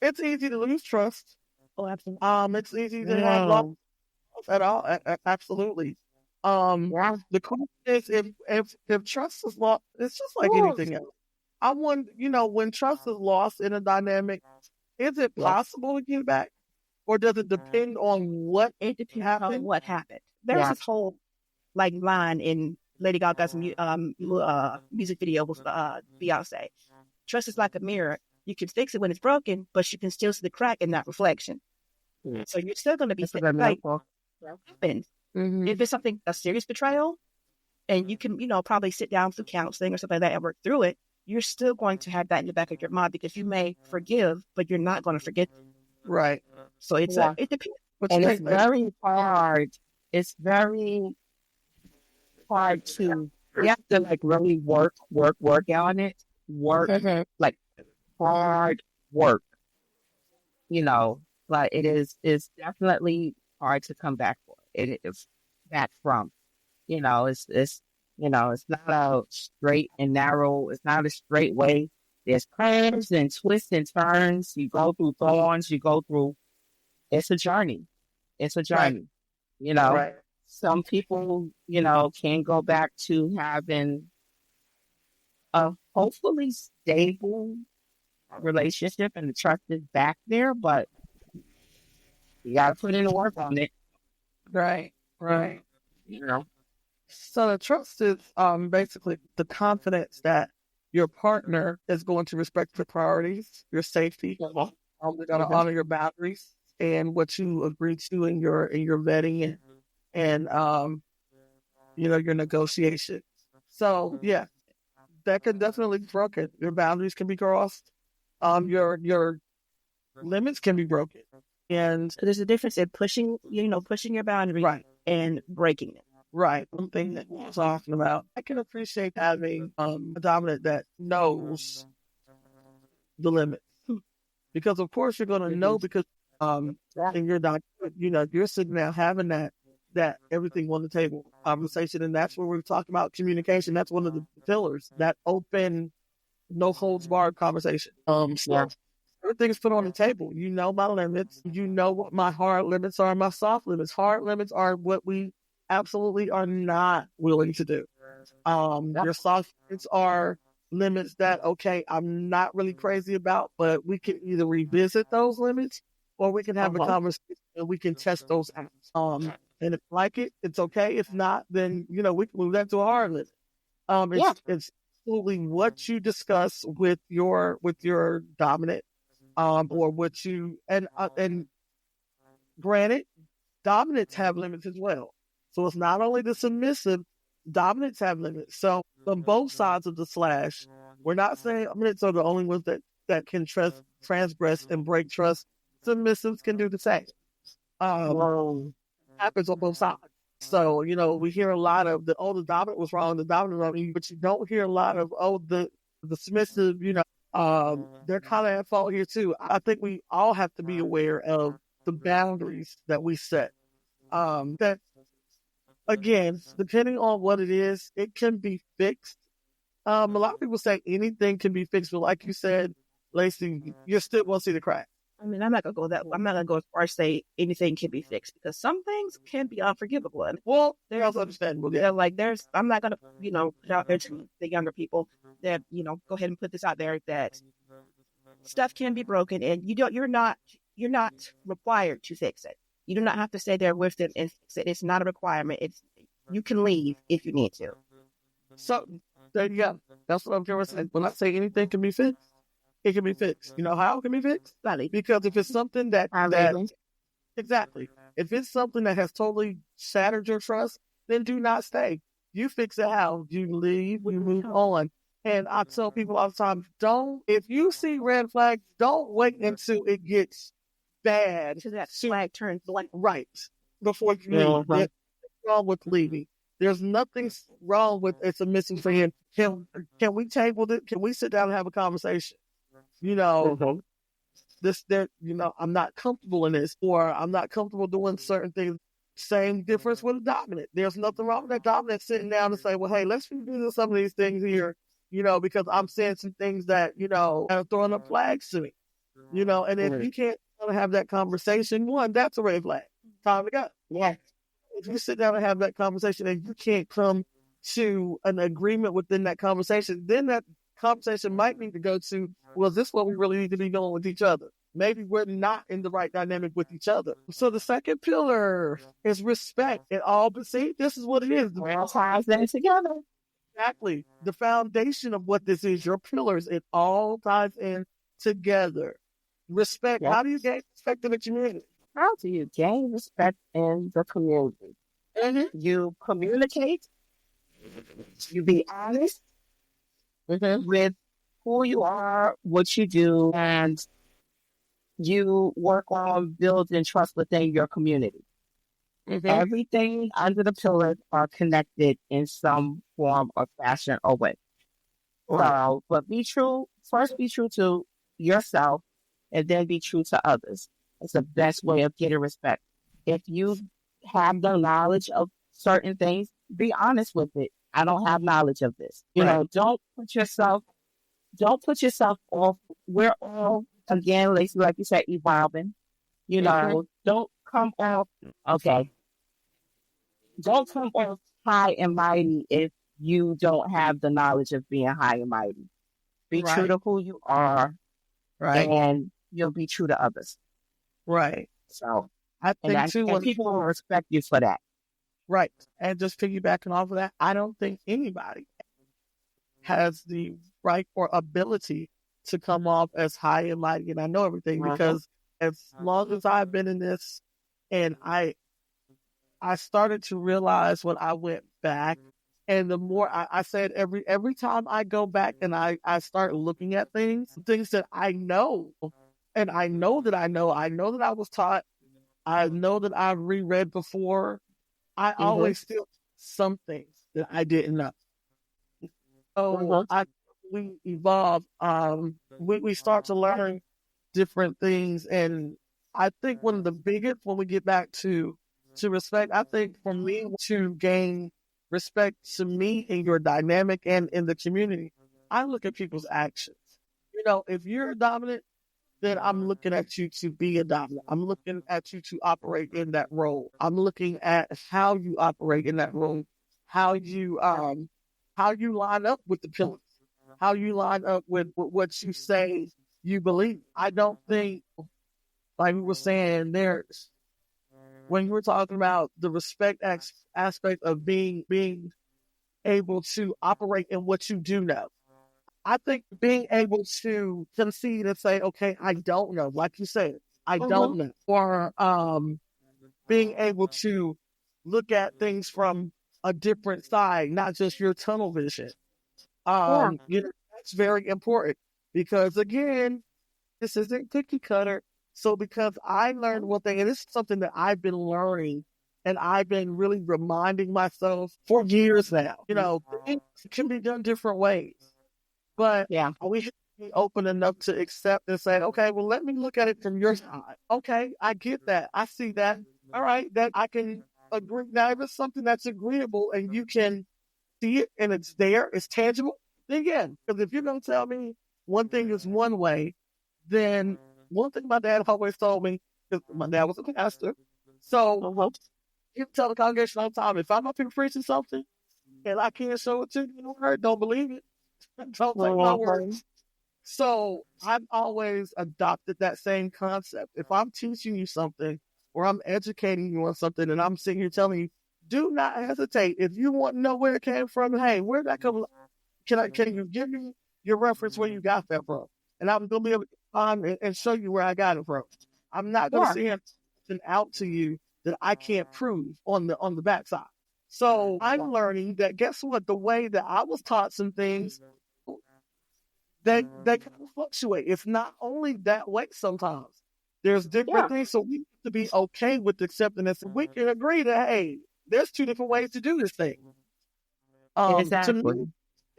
It's easy to lose trust. oh, absolutely. It's easy to have lost at all. Absolutely. The question is if trust is lost, it's just like anything else. I wonder, you know, when trust is lost in a dynamic, is it possible to get back, or does it depend on what happened? On what happened? There's this whole like line in Lady Gaga's music video with Beyonce. Trust is like a mirror. You can fix it when it's broken, but you can still see the crack in that reflection. So you're still going to be like, what happened? If it's a serious betrayal, and you can, you know, probably sit down through counseling or something like that and work through it, you're still going to have that in the back of your mind, because you may forgive, but you're not going to forget. Right. So it depends. And it's very hard. It's very hard to, you have to like really work on it. Like hard work. You know, like it's definitely hard to come back for. It is back from. It's it's not a straight and narrow. It's not a straight way. There's curves and twists and turns. You go through thorns. You go through. It's a journey. It's a journey. Right. Some people, can go back to having a hopefully stable relationship and the trust is back there, but you got to put in the work on it. Right. So the trust is basically the confidence that your partner is going to respect your priorities, your safety. They're going to honor your boundaries and what you agree to in your vetting and your negotiations. So yeah, that can definitely be broken. Your boundaries can be crossed. Your limits can be broken. And there's a difference in pushing your boundary and breaking it. Right. One thing that we're talking about. I can appreciate having a dominant that knows the limits. Because of course you're gonna know because and you're not you're sitting there having that everything on the table conversation, and that's where we're talking about communication. That's one of the pillars, that open, no holds barred conversation. Everything's put on the table. You know my limits. You know what my hard limits are, my soft limits. Hard limits are what we absolutely are not willing to do. Your soft limits are limits that, okay, I'm not really crazy about, but we can either revisit those limits or we can have a conversation and we can test those out. And if you like it, it's okay. If not, then, we can move that to a hard limit. It's absolutely what you discuss with your dominant, or what you, and granted, dominants have limits as well. So it's not only the submissive, dominants have limits. So on both sides of the slash, we're not saying dominants are the only ones that can transgress and break trust. Submissives can do the same. Happens on both sides. So, we hear a lot of the dominant was wrong, the dominant was wrong, but you don't hear a lot of, the submissive, they're kind of at fault here too. I think we all have to be aware of the boundaries that we set. That, again, depending on what it is, it can be fixed. A lot of people say anything can be fixed, but like you said, Lacey, you still won't see the crack. I mean, I'm not gonna go as far as say anything can be fixed, because some things can be unforgivable. And there's understandable. Yeah. I'm not gonna, put out there to the younger people that, go ahead and put this out there that stuff can be broken, and you're not required to fix it. You do not have to stay there with them and fix it. It's not a requirement. You can leave if you need to. So there you go. That's what I'm trying to say. When I say anything can be fixed, it can be fixed. You know how it can be fixed? Because if it's something that exactly, if it's something that has totally shattered your trust, then do not stay. You fix it how? You leave, you move on. And I tell people all the time, if you see red flags, don't wait until it gets bad. So that flag turns black. Right. Before you leave. There's nothing wrong with leaving. There's nothing wrong with it's a missing friend. Can we table it? Can we sit down and have a conversation? I'm not comfortable in this, or I'm not comfortable doing certain things. Same difference with a dominant. There's nothing wrong with that dominant sitting down and say, well, hey, let's revisit some of these things here, because I'm saying some things that, are throwing up flags to me, and if you can't have that conversation, that's a red flag. Time to go. Yeah. If you sit down and have that conversation and you can't come to an agreement within that conversation, then that conversation might need to go to, well, is this what we really need to be doing with each other? Maybe we're not in the right dynamic with each other. So the second pillar is respect. This is what it is. It all ties that together. Exactly. The foundation of what this is, your pillars, it all ties in together. Respect. Yep. How do you gain respect in the community? How do you gain respect in the community? Mm-hmm. You communicate. You be honest. With who you are, what you do, and you work on building trust within your community. Everything under the pillars are connected in some form or fashion or way. So, but first be true to yourself, and then be true to others. It's the best way of getting respect. If you have the knowledge of certain things, be honest with it. I don't have knowledge of this. You know, don't put yourself off. We're all, again, Lacey, like you said, evolving. You know, don't come off, okay, don't come off high and mighty if you don't have the knowledge of being high and mighty. Be true to who you are, and you'll be true to others. Right. So, I think too, and people will respect you for that. Right. And just piggybacking off of that, I don't think anybody has the right or ability to come off as high and mighty. And I know everything because as long as I've been in this, and I started to realize when I went back, and the more I said every time I go back and I start looking at things that I know, and I know that I was taught, I know that I've reread before, I always still some things that I didn't know. So we evolve. We start to learn different things, and I think one of the biggest, when we get back to respect, I think for me to gain respect to me in your dynamic and in the community, I look at people's actions. You know, if you're dominant, then I'm looking at you to be a dominant. I'm looking at you to operate in that role. I'm looking at how you operate in that role, how you line up with the pillars, how you line up with what you say you believe. I don't think, like we were saying, when you were talking about the respect aspect of being able to operate in what you do know, I think being able to concede and say, okay, I don't know, like you said, I don't know, or being able to look at things from a different side, not just your tunnel vision. You know, that's very important because, again, this isn't cookie cutter. So because I learned one thing, and this is something that I've been learning and I've been really reminding myself for years now, you know, it can be done different ways. But we have to be open enough to accept and say, okay, well, let me look at it from your side. Okay, I get that. I see that. All right, that I can agree. Now, if it's something that's agreeable and you can see it and it's there, it's tangible, then yeah. Because if you're going to tell me one thing is one way, then one thing my dad always told me, because my dad was a pastor, so he would tell the congregation all the time, if I'm up here preaching something and I can't show it to you in the word, don't believe it. Don't take my word. So I've always adopted that same concept. If I'm teaching you something or I'm educating you on something and I'm sitting here telling you, do not hesitate. If you want to know where it came from, hey, where'd that come from? Can you give me your reference where you got that from? And I'm going to be able to find and show you where I got it from. I'm not going to send something out to you that I can't prove on the backside. So I'm learning that, guess what? The way that I was taught some things, they kind of fluctuate. It's not only that way sometimes. There's different things, so we have to be okay with accepting this. We can agree that, hey, there's two different ways to do this thing. Exactly. To me,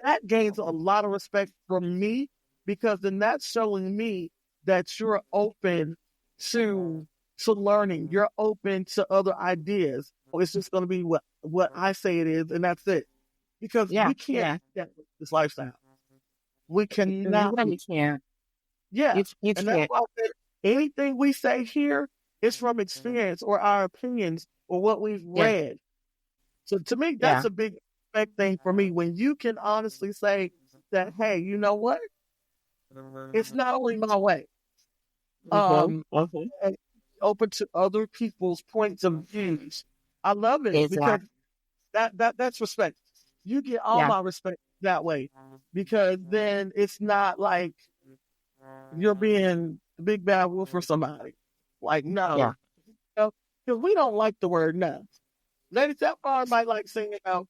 that gains a lot of respect from me, because then that's showing me that you're open to learning. You're open to other ideas. It's just going to be what I say it is, and that's it. Because we can't get this lifestyle. We cannot. You can't. Yeah. You and can't. that's why I said anything we say here is from experience or our opinions or what we've read. So to me, that's a big respect thing for me. When you can honestly say that, hey, you know what? It's not only my way. And open to other people's points of views. I love it because that's respect. You get all my respect that way, because then it's not like you're being the big bad wolf for somebody. Like, no. Because we don't like the word no. Lady Sapphire might like saying it out.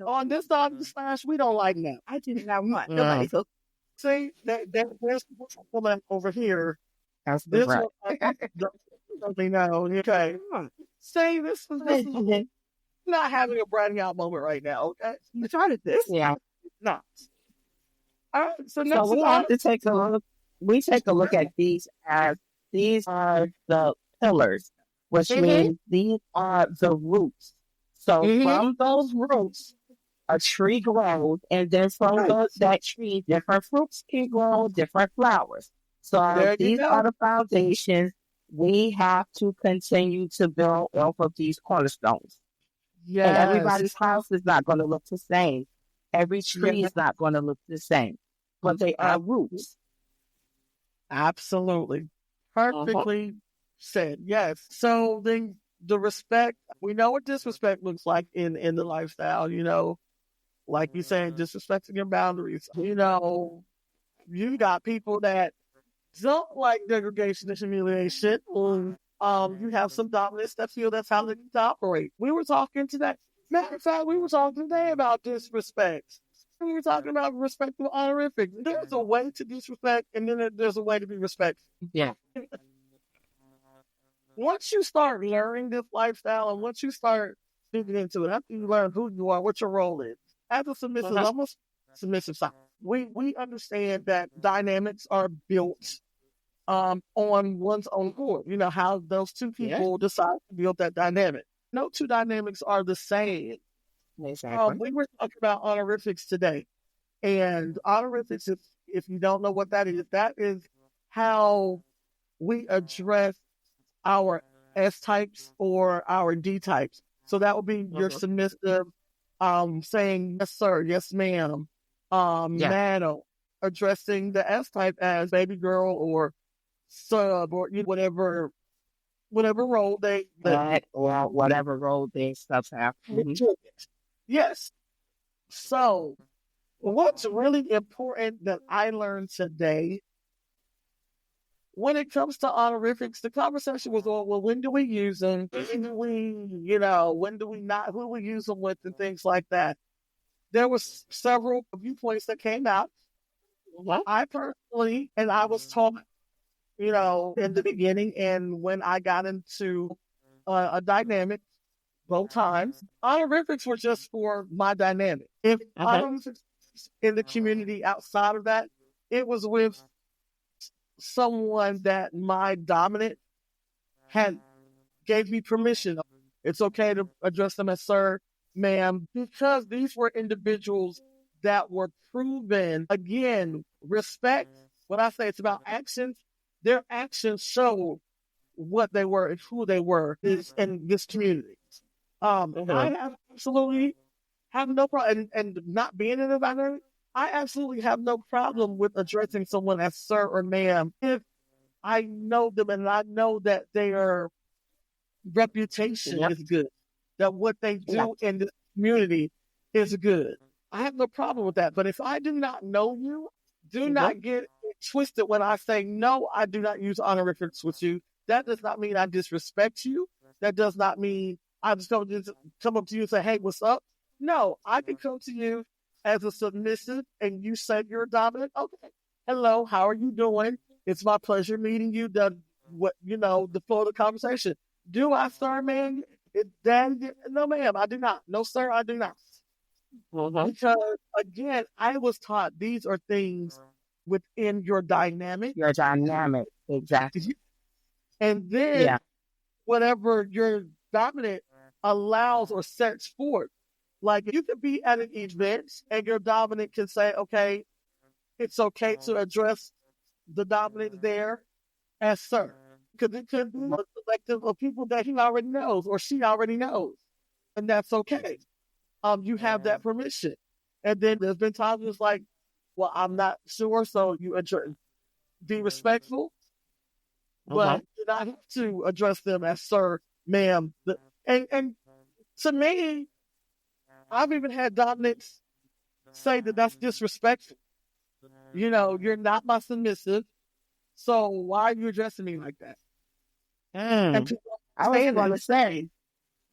On this side of the slash, we don't like no. I do not want nobody. So see, there's woman over here. That's This right. one, no. Okay. Say this is not having a branding out moment right now. Okay. you started this. Yeah. No. All right. So next So we have to take a look. We take a look at these as these are the pillars, which means these are the roots. So Mm-hmm. from those roots, a tree grows, and then from that tree, different fruits can grow, different flowers. So There you these go. are the foundations. We have to continue to build off of these cornerstones. And Yes. everybody's house is not going to look the same. Every tree Yeah. is not going to look the same, but they are roots. Absolutely. Uh-huh. Perfectly said. Yes. So then the respect, we know what disrespect looks like in the lifestyle, like you saying, disrespecting your boundaries. You got people that don't like degradation and humiliation. You have some dominants that feel that's how they need to operate. We were talking today. Matter of fact, we were talking today about disrespect. We were talking about respectful honorific. There's a way to disrespect, and then there's a way to be respectful. Yeah. Once you start learning this lifestyle, and once you start digging into it, after you learn who you are, what your role is, as a submissive, I'm a submissive side. We understand that dynamics are built on one's own accord. You know how those two people decide to build that dynamic. No two dynamics are the same. Exactly. We were talking about honorifics today, and honorifics, if you don't know what that is how we address our S types or our D types. So that would be your submissive, saying yes sir, yes ma'am, madam, addressing the S type as baby girl or sub or whatever role they or whatever role they subs have. Yes. So what's really important that I learned today when it comes to honorifics, the conversation was on, well, when do we use them? When do we not, who we use them with and things like that. There was several viewpoints that came out. I personally, and I was taught, in the beginning, and when I got into a dynamic, both times, honorifics were just for my dynamic. If honorifics in the community outside of that, it was with someone that my dominant had gave me permission. It's okay to address them as sir, ma'am, because these were individuals that were proven. Again, respect. When I say it's about actions, their actions show what they were and who they were in this community. I absolutely have no problem, and not being in a dynamic, I absolutely have no problem with addressing someone as sir or ma'am if I know them and I know that their reputation is good, that what they do in the community is good. I have no problem with that. But if I do not know you, do not get it twisted when I say, no, I do not use honorifics with you. That does not mean I disrespect you. That does not mean I just come up to you and say, hey, what's up? No, I can come to you as a submissive and you say you're dominant. Okay. Hello, how are you doing? It's my pleasure meeting you. The flow of the conversation. Do I, sir, man? No, ma'am, I do not. No, sir, I do not. Because, again, I was taught these are things within your dynamic. Your dynamic, exactly. And then whatever your dominant allows or sets forth. Like, you could be at an event and your dominant can say, okay, it's okay to address the dominant there as sir. Because it could be a collective of people that he already knows or she already knows. And that's okay. You have that permission. And then there's been times it's like, well, I'm not sure, so you be respectful, but you not have to address them as sir, ma'am. And to me, I've even had dominants say that that's disrespectful. You're not my submissive, so why are you addressing me like that? And I was going to say,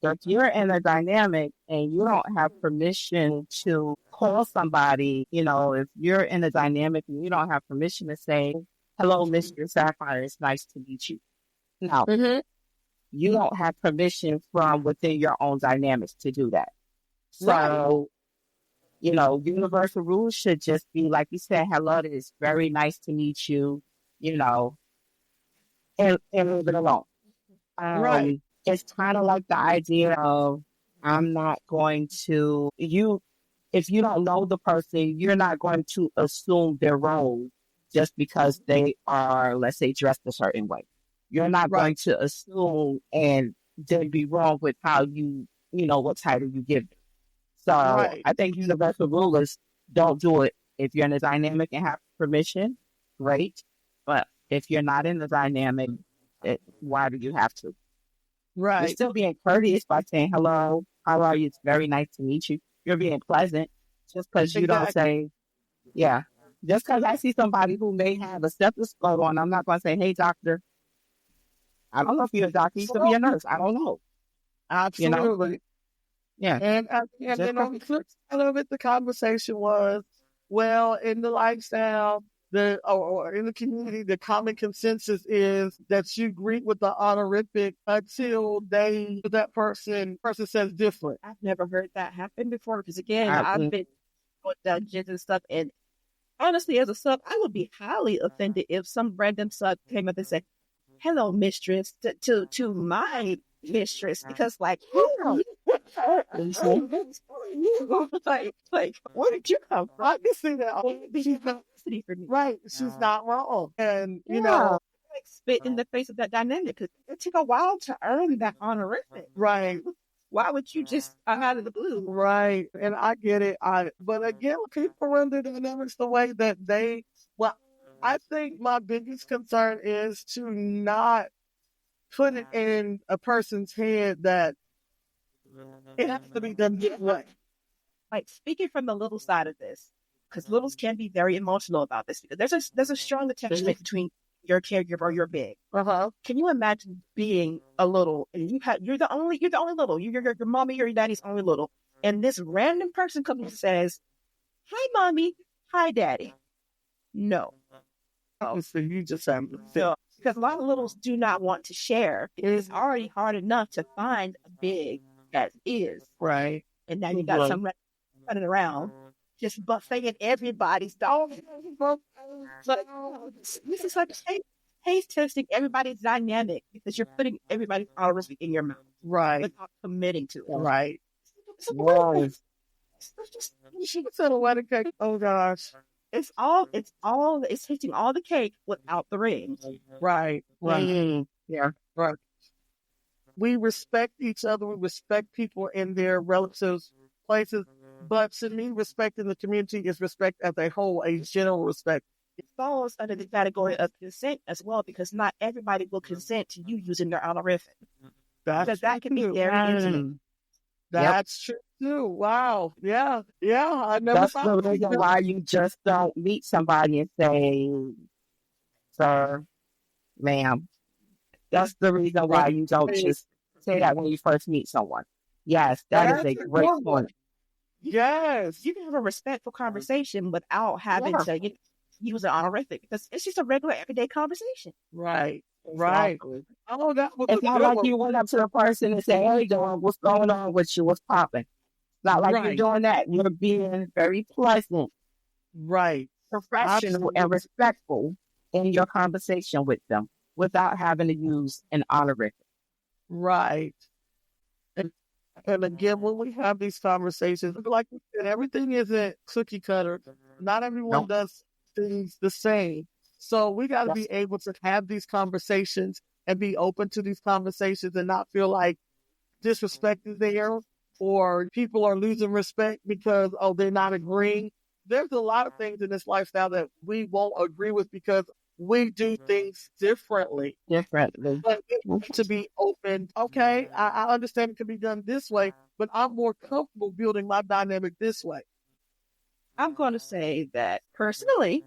if you're in a dynamic and you don't have permission to call somebody, if you're in a dynamic and you don't have permission to say, hello, Mr. Sapphire, it's nice to meet you. No, you don't have permission from within your own dynamics to do that. So, universal rules should just be, like you said, hello, it's very nice to meet you, and leave it alone. It's kind of like the idea of I'm not going to, if you don't know the person, you're not going to assume their role just because they are, let's say, dressed a certain way. You're not going to assume and then be wrong with how what title you give them. So I think universal rule is don't do it. If you're in a dynamic and have permission, great. But if you're not in the dynamic, why do you have to? You're still being courteous by saying hello, how are you? It's very nice to meet you. You're being pleasant just because you don't say, yeah. Just because I see somebody who may have a stethoscope on, I'm not going to say, hey, doctor. I don't know if you're a doctor. You could be a nurse. I don't know. Absolutely. Yeah. And then on the flip side of it, the conversation was, well, in the lifestyle, or in the community, the common consensus is that you greet with the honorific until that person says different. I've never heard that happen before because, again, I've been with dungeons and stuff, and honestly, as a sub, I would be highly offended if some random sub came up and said, hello, mistress, to my mistress, because, like, like, where did you come from? I can see that. Right. She's not wrong. And, you know, like, spit in the face of that dynamic because it took a while to earn that honorific. Right. Why would you just out of the blue? Right. And I get it. But again, people run the dynamics the way that I think my biggest concern is to not put it in a person's head that it has to be done this way. Like, speaking from the little side of this, because littles can be very emotional about this, because there's a strong attachment between your caregiver or your big. Can you imagine being a little and you're the only little, you're your mommy or your daddy's only little, and this random person comes and says, "Hi, mommy. Hi, daddy." No. So you just have to feel, because a lot of littles do not want to share. It is already hard enough to find a big as is. Right. And now you got some running around just buffeting everybody's dog. Like, this is like taste testing everybody's dynamic because you're putting everybody's honorific in your mouth. Right. Without committing to it. Right. Oh gosh. It's hitting all the cake without the rings. Right. Right. Mm-hmm. Yeah. Right. We respect each other. We respect people in their relative places. But to me, respect in the community is respect as a whole, a general respect. It falls under the category of consent as well, because not everybody will consent to you using their honorific. Because that can be very intimate. That's true too. Wow. Yeah. Yeah. I never That's the reason why you just don't meet somebody and say, sir, ma'am. That's the reason why you don't just say that when you first meet someone. Yes, that is a great point. Yes. You can have a respectful conversation without having to use an honorific, because it's just a regular everyday conversation. Right. Right. Exactly. Oh, that was it's not like you went up to the person and say, hey, dog, what's going on with you? What's popping? It's not like you're doing that. You're being very pleasant. Right. Professional and respectful in your conversation with them without having to use an honorific. Right. And again, when we have these conversations, like we said, everything isn't cookie cutter. Not everyone does things the same. So we got to be able to have these conversations and be open to these conversations and not feel like disrespect is there or people are losing respect because, they're not agreeing. There's a lot of things in this lifestyle that we won't agree with because we do things differently. But it needs to be open. Okay, I understand it can be done this way, but I'm more comfortable building my dynamic this way. I'm going to say that personally,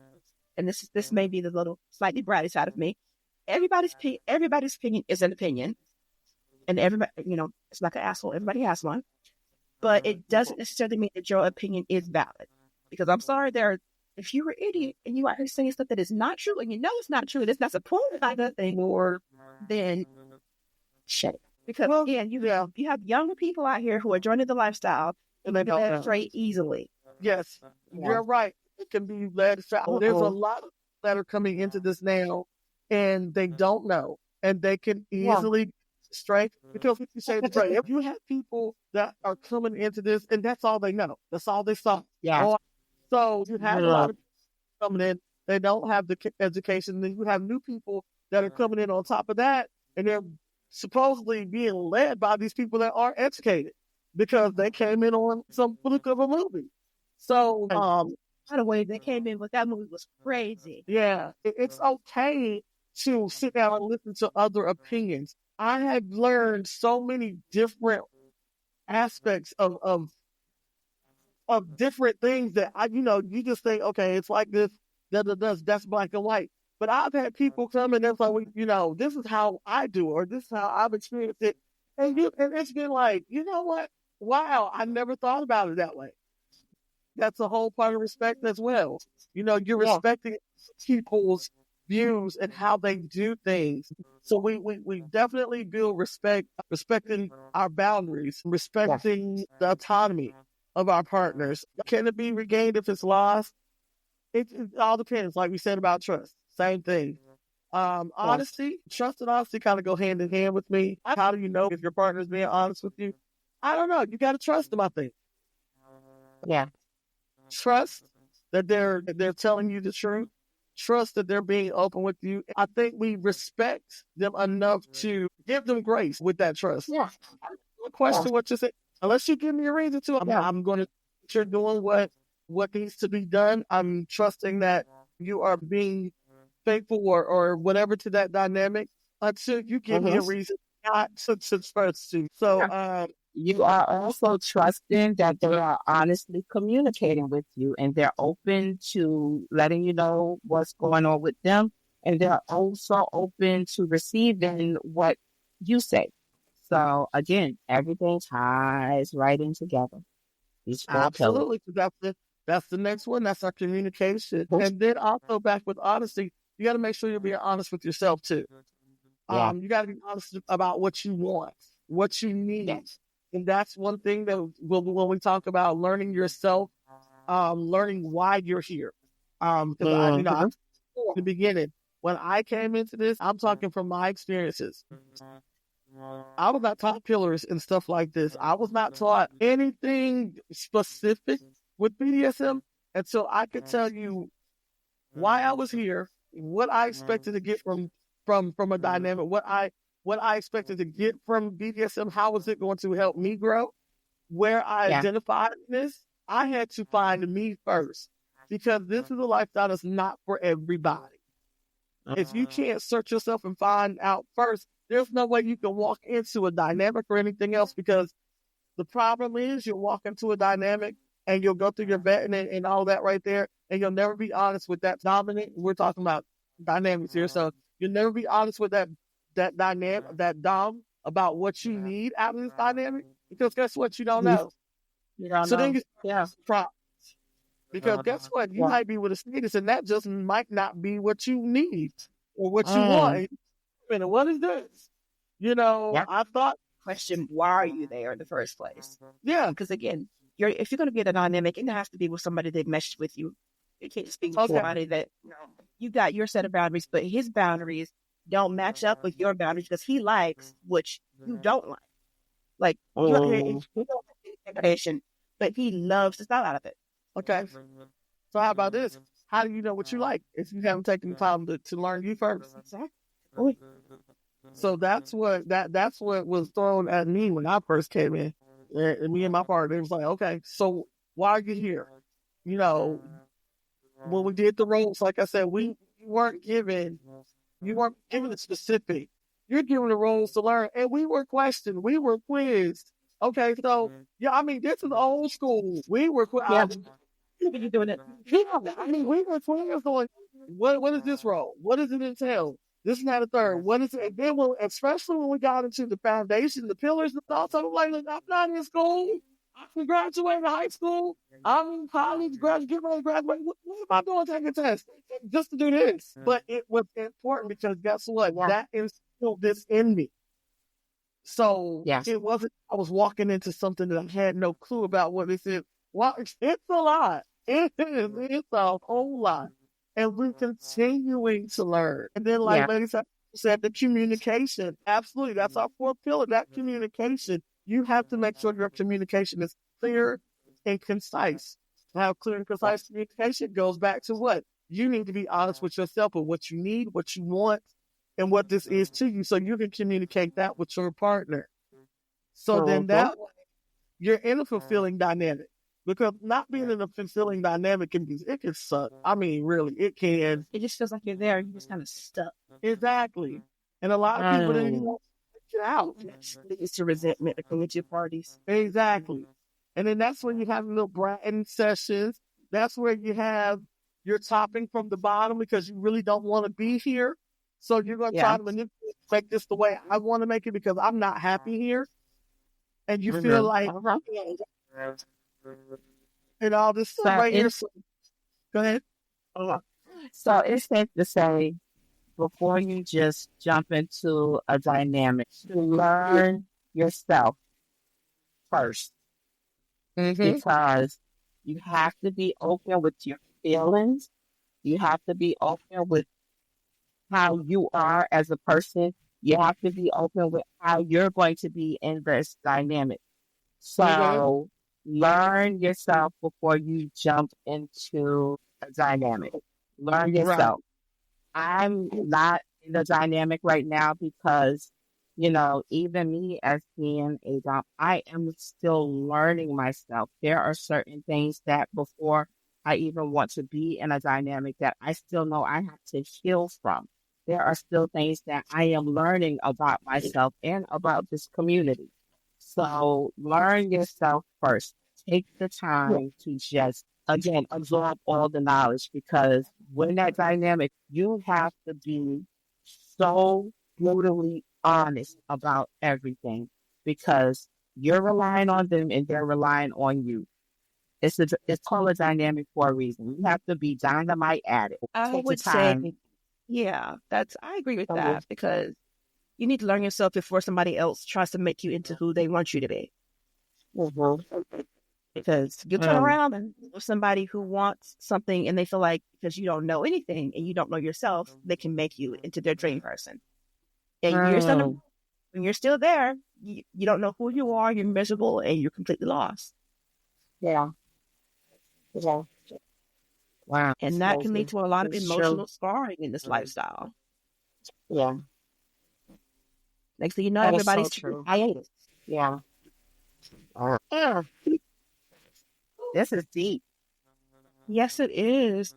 and this may be the little slightly bratty side of me, everybody's opinion is an opinion. And everybody, it's like an asshole. Everybody has one. But it doesn't necessarily mean that your opinion is valid. Because I'm sorry, if you're an idiot and you out here saying stuff that is not true, and you know it's not true, and it's not supported by nothing, or then shut it. Because again, you have younger people out here who are joining the lifestyle and they get astray easily. Yes, you're right. It can be led astray. There's a lot of that are coming into this now, and they don't know, and they can easily strength, because if you say it's right, if you have people that are coming into this and that's all they know, that's all they saw. Yeah. So you have a lot of people coming in, they don't have the education. Then you have new people that are coming in on top of that, and they're supposedly being led by these people that aren't educated because they came in on some fluke of a movie. So, by the way, they came in with that movie was crazy. Yeah, it's okay to sit down and listen to other opinions. I have learned so many different aspects of different things that you just think, okay, it's like this, that's black and white. But I've had people come and they're like, this is how I do it, or this is how I've experienced it. And it's been like, you know what? Wow, I never thought about it that way. That's a whole part of respect as well. You're respecting people's views and how they do things. So we definitely build respect, respecting our boundaries, respecting the autonomy of our partners. Can it be regained if it's lost? It all depends. Like we said about trust, same thing. Honesty, trust and honesty kind of go hand in hand with me. How do you know if your partner is being honest with you? I don't know. You got to trust them, I think. Yeah. Trust that they're telling you the truth. Trust that they're being open with you. I think we respect them enough to give them grace with that trust. Yeah. Question what you say. Unless you give me a reason to, I'm going to, you're doing what needs to be done. I'm trusting that you are being faithful or whatever to that dynamic until you give me a reason not to trust you. So, you are also trusting that they are honestly communicating with you and they're open to letting you know what's going on with them. And they're also open to receiving what you say. So again, everything ties right in together. Absolutely. That's the next one. That's our communication. And then also back with honesty, you got to make sure you're being honest with yourself too. You got to be honest about what you want, what you need. Yes. And that's one thing that when we talk about learning yourself, learning why you're here. Because in the beginning, when I came into this, I'm talking from my experiences. I was not taught pillars and stuff like this. I was not taught anything specific with BDSM until I could tell you why I was here, what I expected to get from a dynamic, what I expected to get from BDSM, how was it going to help me grow, where I identified this. I had to find me first because this is a lifestyle that's not for everybody. If you can't search yourself and find out first, there's no way you can walk into a dynamic or anything else, because the problem is you'll walk into a dynamic and you'll go through your vetting and all that right there, and you'll never be honest with that dominant. We're talking about dynamics here, so you'll never be honest with that dynamic, that dom, about what you need out of this dynamic, because guess what? You don't know. Then you problems. Because guess what? You might be with a status, and that just might not be what you need or what you want. And what is this? I thought. Question: why are you there in the first place? Yeah, because again, if you're going to be in a dynamic, it has to be with somebody that meshed with you. You can't speak with somebody that you got your set of boundaries, but his boundaries don't match up with your boundaries because he likes what you don't like. Like you don't but he loves the style out of it. Okay. So how about this? How do you know what you like if you haven't taken the time to learn you first? Exactly. So that's what was thrown at me when I first came in. And me and my partner, it was like, okay, so why are you here? When we did the roles, like I said, you weren't given it specific. You're given the roles to learn, and we were questioned, we were quizzed. Okay, so this is old school. We were quizzed. You're doing it. We were quizzed on what is this role? What does it entail? This and that, a third. What is it? And then, especially when we got into the foundation, the pillars and stuff, so I'm like, look, I'm not in school. I'm graduating high school. I'm in college, getting ready to graduate. What am I doing taking a test? Just to do this. But it was important because guess what? That instilled this in me. So it wasn't, I was walking into something that I had no clue about what this is. Well, it's a lot. It is. It's a whole lot. And we're continuing to learn. And then, like Lady Sapphire said the communication. Absolutely. That's our fourth pillar, that communication. You have to make sure your communication is clear and concise. How clear and concise communication goes back to what? You need to be honest with yourself with what you need, what you want, and what this is to you, so you can communicate that with your partner. So then that way, you're in a fulfilling dynamic. Because not being in a fulfilling dynamic it can suck. I mean, really, it can. It just feels like you're there. You're just kind of stuck. Exactly. And a lot of people didn't even get out. It leads to resentment with your parties. Exactly. And then that's when you have little bratting sessions. That's where you have your topping from the bottom because you really don't want to be here. So you're going to try to manipulate, make this the way I want to make it because I'm not happy here. And you feel like, and all this stuff right here. So, go ahead. So it's safe to say, before you just jump into a dynamic, to learn yourself first. Because you have to be open with your feelings. You have to be open with how you are as a person. You have to be open with how you're going to be in this dynamic. So learn yourself before you jump into a dynamic. Learn yourself. I'm not in a dynamic right now because, you know, even me as being a dom, I am still learning myself. There are certain things that before I even want to be in a dynamic that I still know I have to heal from. There are still things that I am learning about myself and about this community. So learn yourself first. Take the time to just, again, absorb all the knowledge because when that dynamic, you have to be so brutally honest about everything because you're relying on them and they're relying on you. It's called a dynamic for a reason. You have to be dynamite at it. I would say, yeah, I agree with that because you need to learn yourself before somebody else tries to make you into who they want you to be. Because you turn around and somebody who wants something and they feel like because you don't know anything and you don't know yourself, they can make you into their dream person. And when you're still there, you don't know who you are, you're miserable, and you're completely lost. Yeah. Wow. And that can lead to a lot of emotional scarring in this lifestyle. Yeah. Next thing you know, everybody's hiatus. Yeah. This is deep. Yes, it is.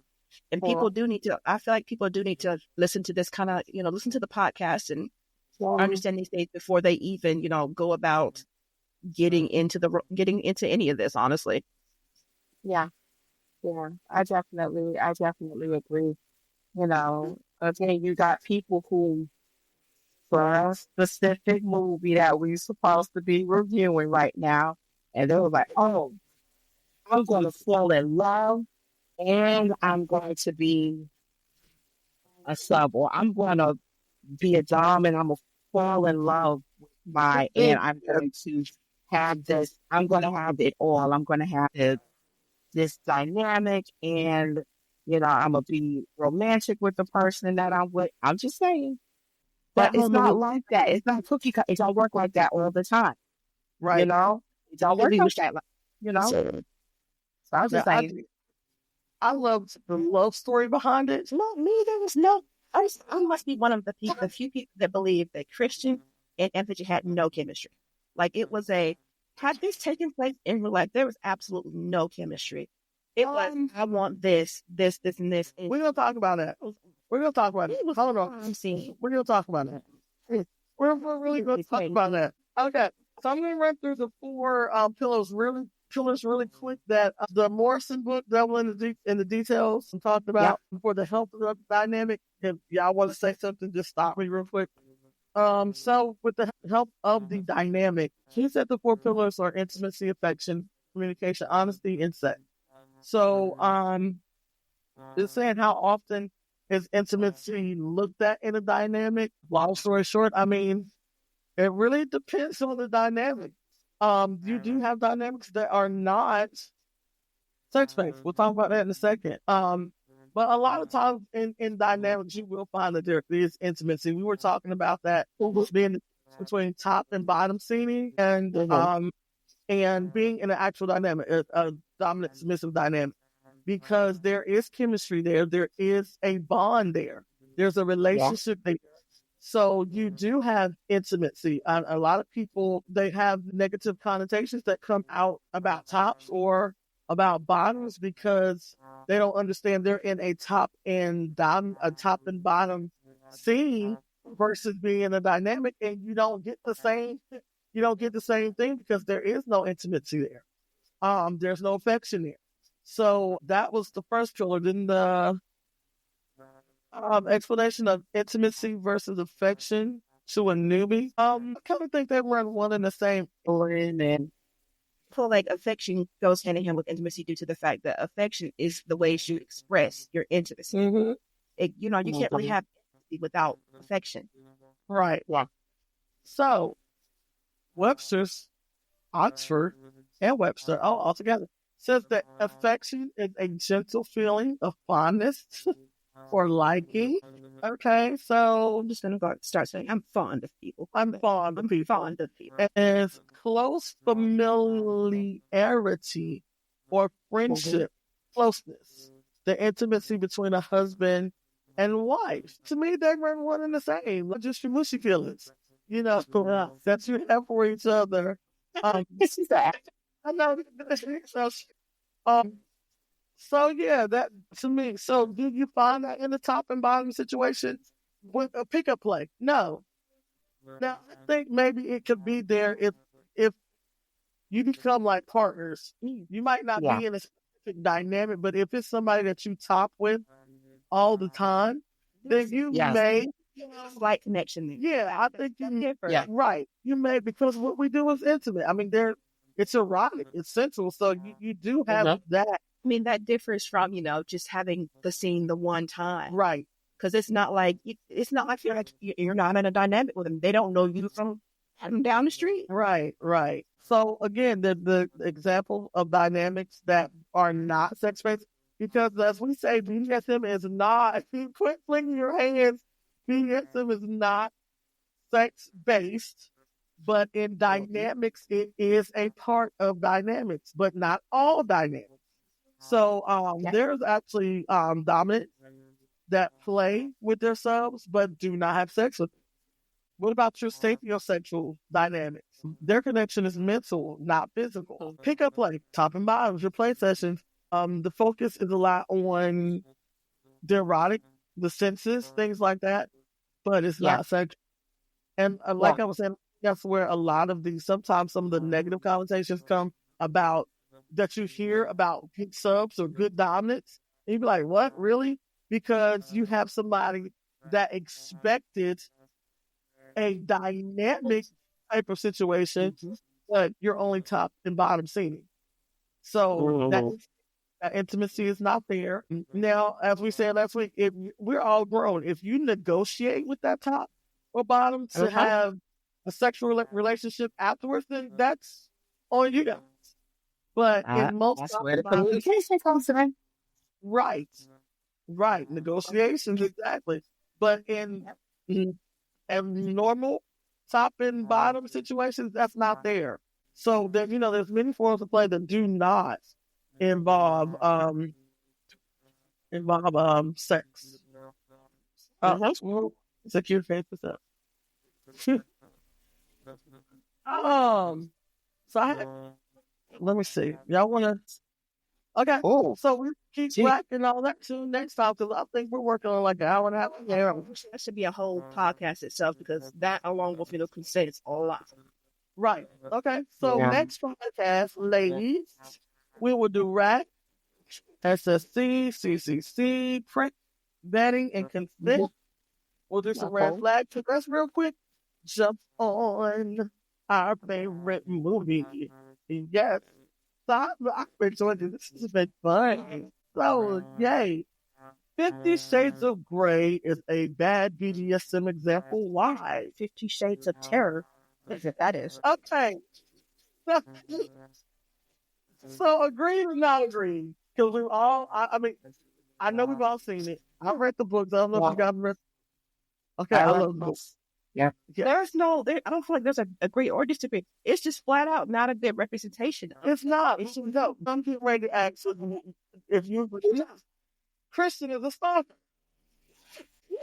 And people do need to, I feel like people do need to listen to this kind of, listen to the podcast and understand these things before they even, go about getting into any of this, honestly. Yeah. Yeah. I definitely agree. Again, you got people who, for a specific movie that we're supposed to be reviewing right now, and they were like, oh, I'm going to fall in love and I'm going to be a sub, or I'm going to be a dom and I'm going to fall in love with and I'm going to have this, I'm going to have it all. I'm going to have this dynamic and, I'm going to be romantic with the person that I'm with. I'm just saying. But it's not like that. It's not cookie cut. It don't work like that all the time. Right. It don't work like that. So I was just saying. I loved the love story behind it. Not me. There was I must be one of the few people that believe that Christian and Anthony had no chemistry. Like it was had this taken place in real life, there was absolutely no chemistry. It was, I want this, and this. And we're going to talk about that. We're going to talk about it. Hold on. We're going to talk about that. We're really going to talk about that. Okay. So I'm going to run through the four pillars really quick that the Morrison book, Devil in the Details, talked about for the health of the dynamic. If y'all want to say something, just stop me real quick. So with the help of the dynamic, he said the four pillars are intimacy, affection, communication, honesty, and sex. So it's saying how often is intimacy looked at in a dynamic. Long story short, I mean, it really depends on the dynamic. You do have dynamics that are not sex-based. We'll talk about that in a second. But But a lot of times in dynamics, you will find that there is intimacy. We were talking about that being between top and bottom scening and being in an actual dynamic, a dominant submissive dynamic, because there is chemistry there. There is a bond there. There's a relationship there. So you do have intimacy. A lot of people, they have negative connotations that come out about tops or about bottoms because they don't understand they're in a top and bottom scene versus being in a dynamic, and you don't get the same thing because there is no intimacy there. There's no affection there. So that was the first pillar. Then the explanation of intimacy versus affection to a newbie. I kind of think they run one and the same. And I feel like affection goes hand in hand with intimacy due to the fact that affection is the ways you express your intimacy. Mm-hmm. You can't really have intimacy without affection. Right. Yeah. So Webster's, Oxford, and Webster, all together, says that affection is a gentle feeling of fondness or liking. Okay, so I'm just going to start saying I'm fond of people. I'm fond of people. And it's close familiarity or friendship, closeness, the intimacy between a husband and wife. To me, they run one and the same. Just your mushy feelings, that you have for each other. I know. So yeah, that to me. So do you find that in the top and bottom situation with a pickup play? No. Now I think maybe it could be there if you become like partners. You might not be in a specific dynamic, but if it's somebody that you top with all the time, then you may slight connection there. Yeah, I think right. You may, because what we do is intimate. I mean, it's erotic, it's sensual, so you do have that. I mean, that differs from, just having the scene the one time. Right. Because it's not like you're not in a dynamic with them. They don't know you from down the street. Right. So again, the example of dynamics that are not sex-based, because as we say, BDSM is not, quit flinging your hands, BDSM is not sex-based, but in dynamics, it is a part of dynamics, but not all dynamics. So there's actually dominant that play with their subs but do not have sex with them. What about your sapiosexual dynamics? Their connection is mental, not physical. Pickup play, top and bottoms, your play sessions. The focus is a lot on the erotic, the senses, things like that, but it's not sexual. And like I was saying, that's where a lot of sometimes some of the negative connotations come about, that you hear about good subs or good dominance. And you'd be like, what, really? Because you have somebody that expected a dynamic type of situation, but you're only top and bottom scene. So that intimacy is not there. Now, as we said last week, if we're all grown, if you negotiate with that top or bottom to have a sexual relationship afterwards, then that's on you guys. But in most, that's where the communication comes in. Right. Negotiations, exactly. But in normal top and bottom situations, that's not there. So that there's many forms of play that do not involve sex. Secure face up. So let me see. Y'all want to? Okay. So we keep whacking all that to next time, because I think we're working on like an hour and a half. Yeah, that should be a whole podcast itself, because that along with consent is a lot. Right. Okay. So next podcast, ladies, we will do RAC, SSC, CCC, print, vetting, and consent. We'll do some red flag. So that's real quick. Jump on our favorite movie. Yes. So I've enjoyed this. This has been fun. So, yay. 50 Shades of Grey is a bad BDSM example. Why? 50 Shades of Terror. That is. Okay. So agree or not agree? Because we all, I mean, I know we've all seen it. I read the books. I don't know if you guys read. Okay, I I love love the books. books. Yeah. There's no, I don't feel like there's a great or disagree. It's just flat out not a good representation. It's not. It's no. I'm getting ready to ask if you. Christian is a stalker.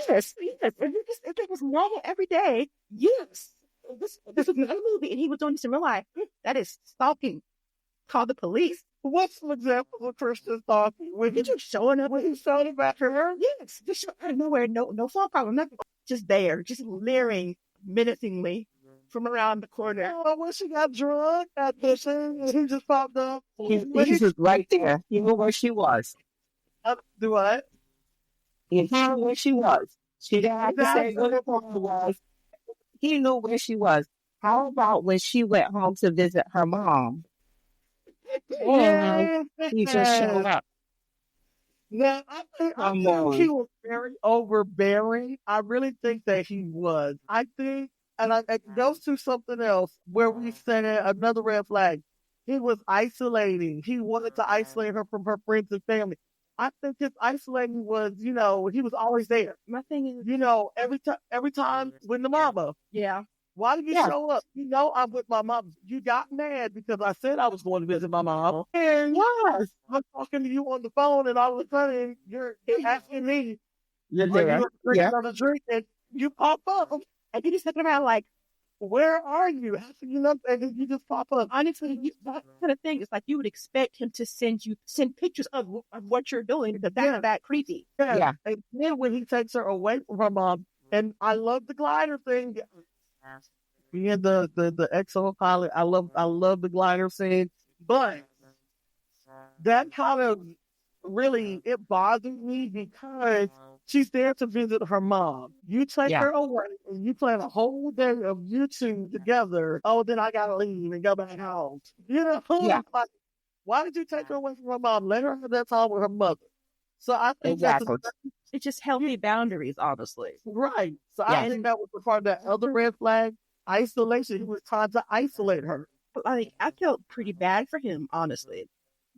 Yes. If it was normal every day, yes. This was another movie and he was doing this in real life. That is stalking. Call the police. What's some examples of Christian stalking? When Did you showing up? he showed up at her? Yes. Just show out of nowhere. No phone call. Nothing. Just there. Just leering menacingly from around the corner. Oh, when she got drunk at this and he just popped up. He was right there. He knew where she was. Do what? He knew where she was. She didn't have to say where the woman was. He knew where she was. How about when she went home to visit her mom? Yeah. He just showed up. Now, I think he was very overbearing. I really think that he was. I think, and it goes to something else where we said another red flag. He was isolating. He wanted to isolate her from her friends and family. I think his isolating was, he was always there. My thing is, Every time with the mama. yeah. Why did you show up? I'm with my mom. You got mad because I said I was going to visit my mom. And yes, I'm talking to you on the phone, and all of a sudden you're asking me, You're there. another drink, and you pop up. And you just looking around like, where are you? Asking you nothing, and then you just pop up. honestly, that kind of thing. It's like you would expect him to send pictures of what you're doing because that's that creepy. Yeah. And then when he takes her away from her mom, and I love the glider thing. Being the XO pilot, I love the glider scene, but that kind of really it bothered me because she's there to visit her mom. You take her away and you plan a whole day of you two together. Oh, then I gotta leave and go back home. Like, why did you take her away from her mom? Let her have that time with her mother. So I think it's just healthy boundaries, honestly. Right. So I think that was the part of that other red flag. Isolation. He was trying to isolate her. But I felt pretty bad for him, honestly.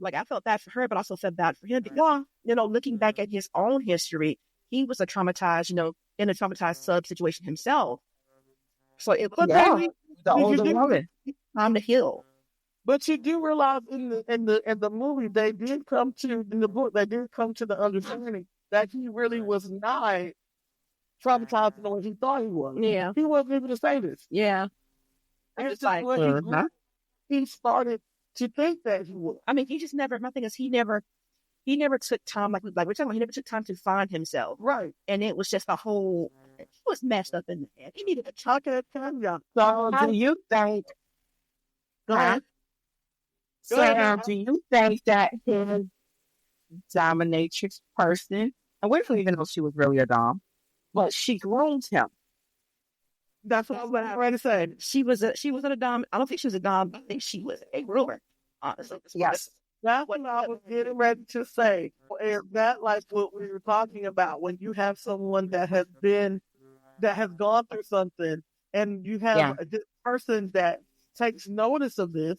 Like I felt bad for her, but also felt bad for him because, looking back at his own history, he was a traumatized, in a traumatized sub situation himself. So it was the older woman. Time to heal. But you do realize in the movie in the book they did come to the understanding that he really was not traumatized the way he thought he was. Yeah. He wasn't even to say this. Yeah. And it's like he started to think that he was. I mean, he just never, my thing is he never took time, like we're talking about, he never took time to find himself. Right. And it was just he was messed up in the head. He needed a chocolate time. So do you think, Sam, do you think that his dominatrix person, and we don't even know she was really a dom, but she groomed him? That's what I was ready to say. She wasn't a dom. I don't think she was a dom. I think she was a groomer. Honestly, yes. That's what I was getting ready to say. Is that like what we were talking about when you have someone that has gone through something, and you have this person that takes notice of this,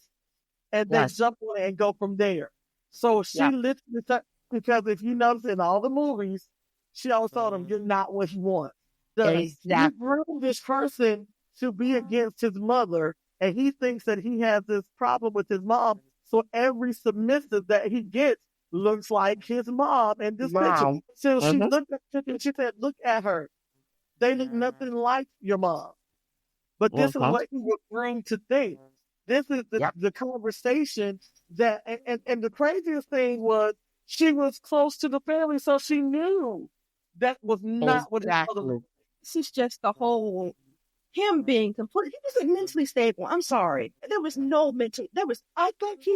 and they jump on it and go from there. So she literally, because if you notice in all the movies, she always told him, "You're not what you want." He groomed this person to be against his mother, and he thinks that he has this problem with his mom. So every submissive that he gets looks like his mom in this picture. So she looked at her and she said, "Look at her. They look nothing like your mom." But this is what he was groomed to think. This is the conversation that, and the craziest thing was she was close to the family, so she knew that was not what his mother was. This is just the whole him being completely. He wasn't mentally stable. I'm sorry. There was no mental. I think he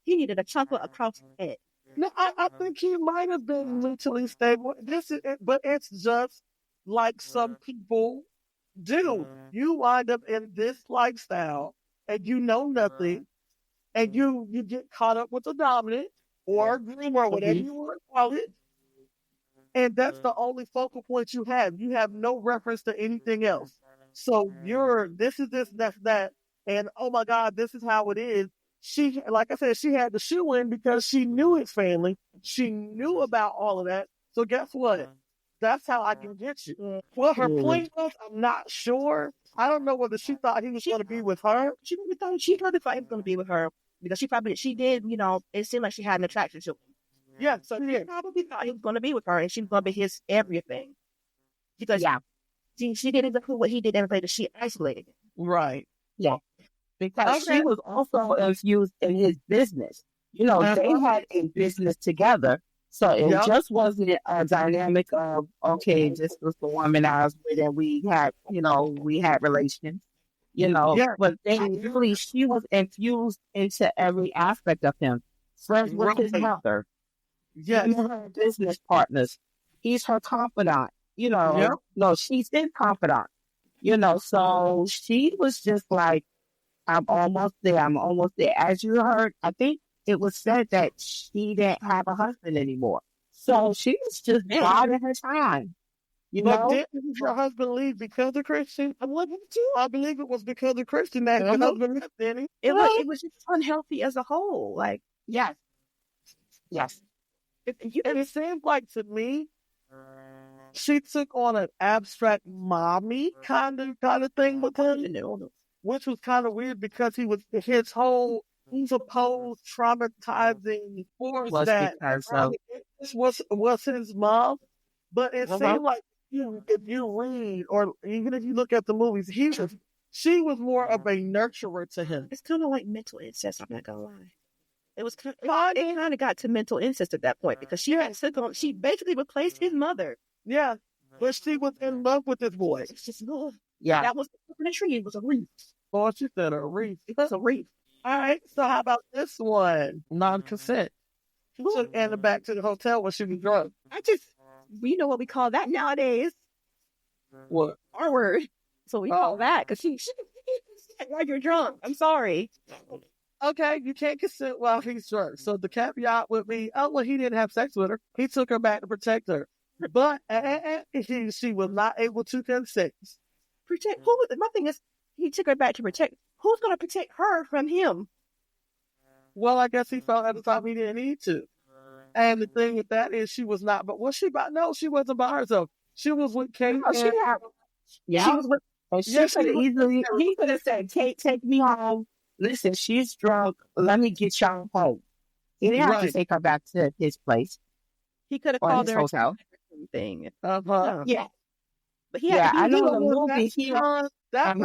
needed a chocolate across the head. No, I think he might have been mentally stable. But it's just like some people do. You wind up in this lifestyle and you know nothing, and you get caught up with a dominant or a groom or whatever you want to call it. And that's the only focal point you have. You have no reference to anything else. So this is this, that's that. And oh my God, this is how it is. she, like I said, she had the shoe in because she knew his family. She knew about all of that. So guess what? That's how I can get you. What her point was, I'm not sure. I don't know whether she thought he was going to be with her. She probably thought he was going to be with her because she did, it seemed like she had an attraction to him. Yeah, So she probably thought he was going to be with her and she was going to be his everything. Because she did exactly what he did everything that she isolated him. Right. Yeah. Because she was also infused in his business. They had a business together. So it just wasn't a dynamic of, okay, this was the woman I was with and we had relations, but she was infused into every aspect of him. Friends with his mother. Yes. Her business partners. He's her confidant. No, she's his confidant. So she was just like, I'm almost there. As you heard, I think it was said that she didn't have a husband anymore. So she was just biding her time. But didn't her husband leave because of Christian? I believe it was because of Christian that her husband left, didn't he? It was just unhealthy as a whole. Like, yes. It seems like to me, she took on an abstract mommy kind of thing with him, which was kind of weird because his whole supposed traumatizing force that was his mom. But it seemed like if you read or even if you look at the movies, she was more of a nurturer to him. It's kind of like mental incest. I'm not gonna lie. It kind of got to mental incest at that point because she basically replaced his mother. Yeah, but she was in love with this boy. It's just that was the tree. It was a wreath. Oh, she said a wreath. It was a wreath. All right, so how about this one? Non-consent. She took Anna back to the hotel when she was drunk. We know what we call that nowadays. What? R word. So we call that because she while you're drunk. I'm sorry. Okay, you can't consent while he's drunk. So the caveat would be, he didn't have sex with her. He took her back to protect her. But she was not able to consent. Protect who? My thing is, he took her back to protect. Who's going to protect her from him? Well, I guess he felt at the time he didn't need to. And the thing with that is she was not, but was she by? No, she wasn't by herself. She was with Kate. She was with, he could have said, Kate, take me home. Listen, she's drunk. Let me get y'all home. He didn't have to take her back to his place. He could have called her hotel thing. Yeah. But I know the movie. That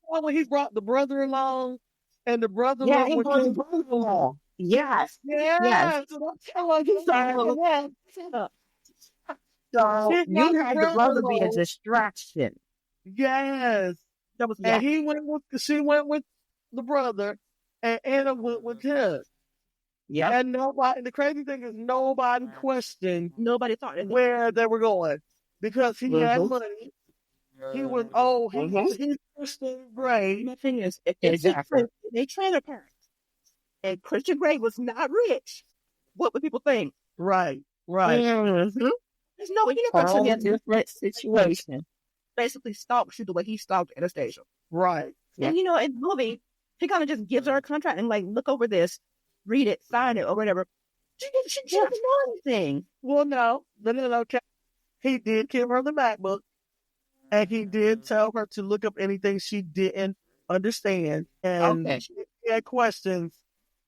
when he brought the brother along and the brother he brought the brother along. Yes. So you had the brother be a distraction. Yes. And she went with the brother and Anna went with him. Yeah. And the crazy thing is nobody questioned where they were going because he had money. He was he's Christian Grey. My thing is, if they trailer parents and Christian Grey was not rich, what would people think? Right. Mm-hmm. There's no a different situation. Basically stalks you the way he stalked Anastasia. Right. And in the movie, he kind of just gives her a contract and look over this, read it, sign it, or whatever. She didn't know anything. Well, no. He did give her the MacBook, and he did tell her to look up anything she didn't understand. And she had questions.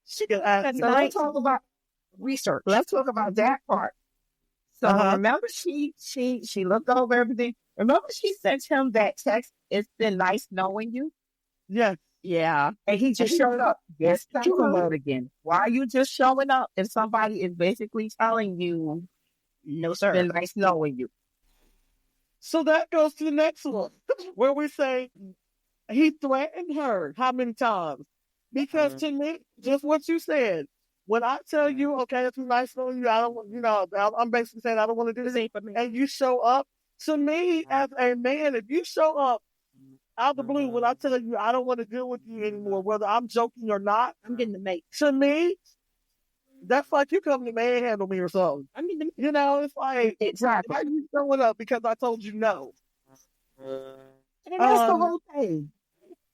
She could ask. So let's talk about research. Let's talk about that part. So remember, she looked over everything. Remember, she sent him that text. It's been nice knowing you. Yes. Yeah. And he just showed up. Yes, mode again. Why are you just showing up if somebody is basically telling you, no, sir, it's been nice knowing you? So that goes to the next one, where we say he threatened her how many times? Because to me, just what you said, when I tell you, okay, it's nice knowing you, I don't, I'm basically saying I don't want to do this, and you show up, to me, as a man, if you show up out of the blue when I tell you I don't want to deal with you anymore, whether I'm joking or not, I'm getting the mate. To me, that's like you come to manhandle me or something. I mean, it's like, exactly. Why are you showing up because I told you no? And that's the whole thing.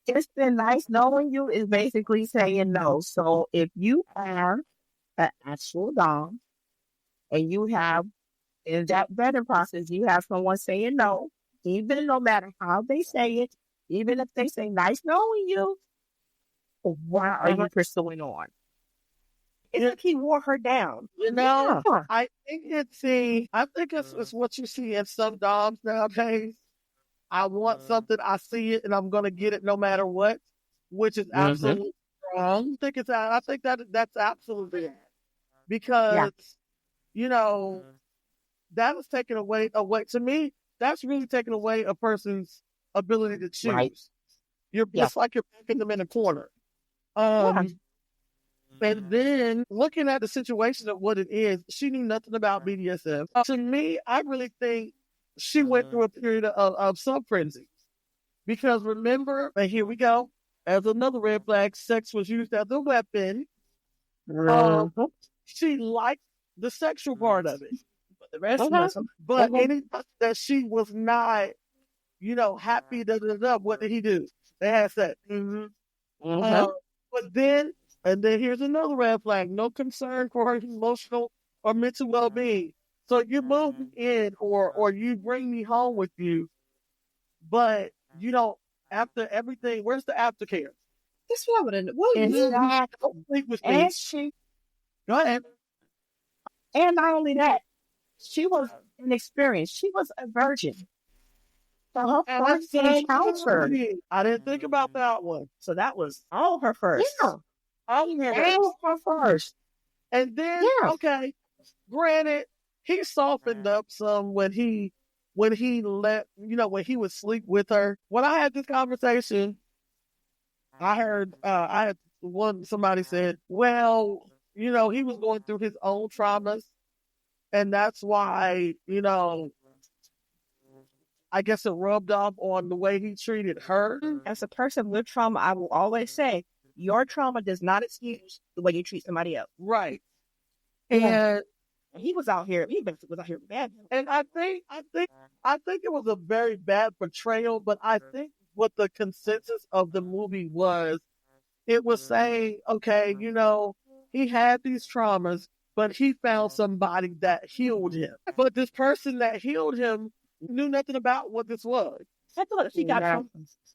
it's been nice knowing you is basically saying no. So if you are an actual dom and you have in that vetting process, you have someone saying no, even no matter how they say it, even if they say nice knowing you, why are you pursuing on? It's like he wore her down. You know, Yeah. I think it's what you see in some doms nowadays. I want something, I see it, and I'm gonna get it no matter what, which is absolutely wrong. I think that's absolutely it. Yeah. Because, you know, that is taking away to me, that's really taking away a person's ability to choose. Right. It's like you're picking them in a corner. Yeah. And then looking at the situation of what it is, she knew nothing about BDSM. To me, I really think she went through a period of sub frenzy. Because remember, and here we go, as another red flag, sex was used as a weapon. She liked the sexual part of it. But the rest wasn't. But anything that she was not, happy, what did he do? They had sex. But then, and then here's another red flag: no concern for her emotional or mental well-being. So you move me in, or you bring me home with you, but you don't. After everything, where's the aftercare? That's what I would have. What And sleep with me. Go ahead. And not only that, she was inexperienced. She was a virgin. So her first encounter. I didn't think about that one. So that was all her first. Yeah. All her first. And then, okay, granted, he softened up some when he let, when he would sleep with her. When I had this conversation, I heard, somebody said, well, he was going through his own traumas. And that's why, I guess it rubbed off on the way he treated her. As a person with trauma, I will always say, your trauma does not excuse the way you treat somebody else. Right. And he was out here. He was out here bad. And I think it was a very bad portrayal. But I think what the consensus of the movie was, it was saying, okay, he had these traumas, but he found somebody that healed him. But this person that healed him knew nothing about what this was. I thought she got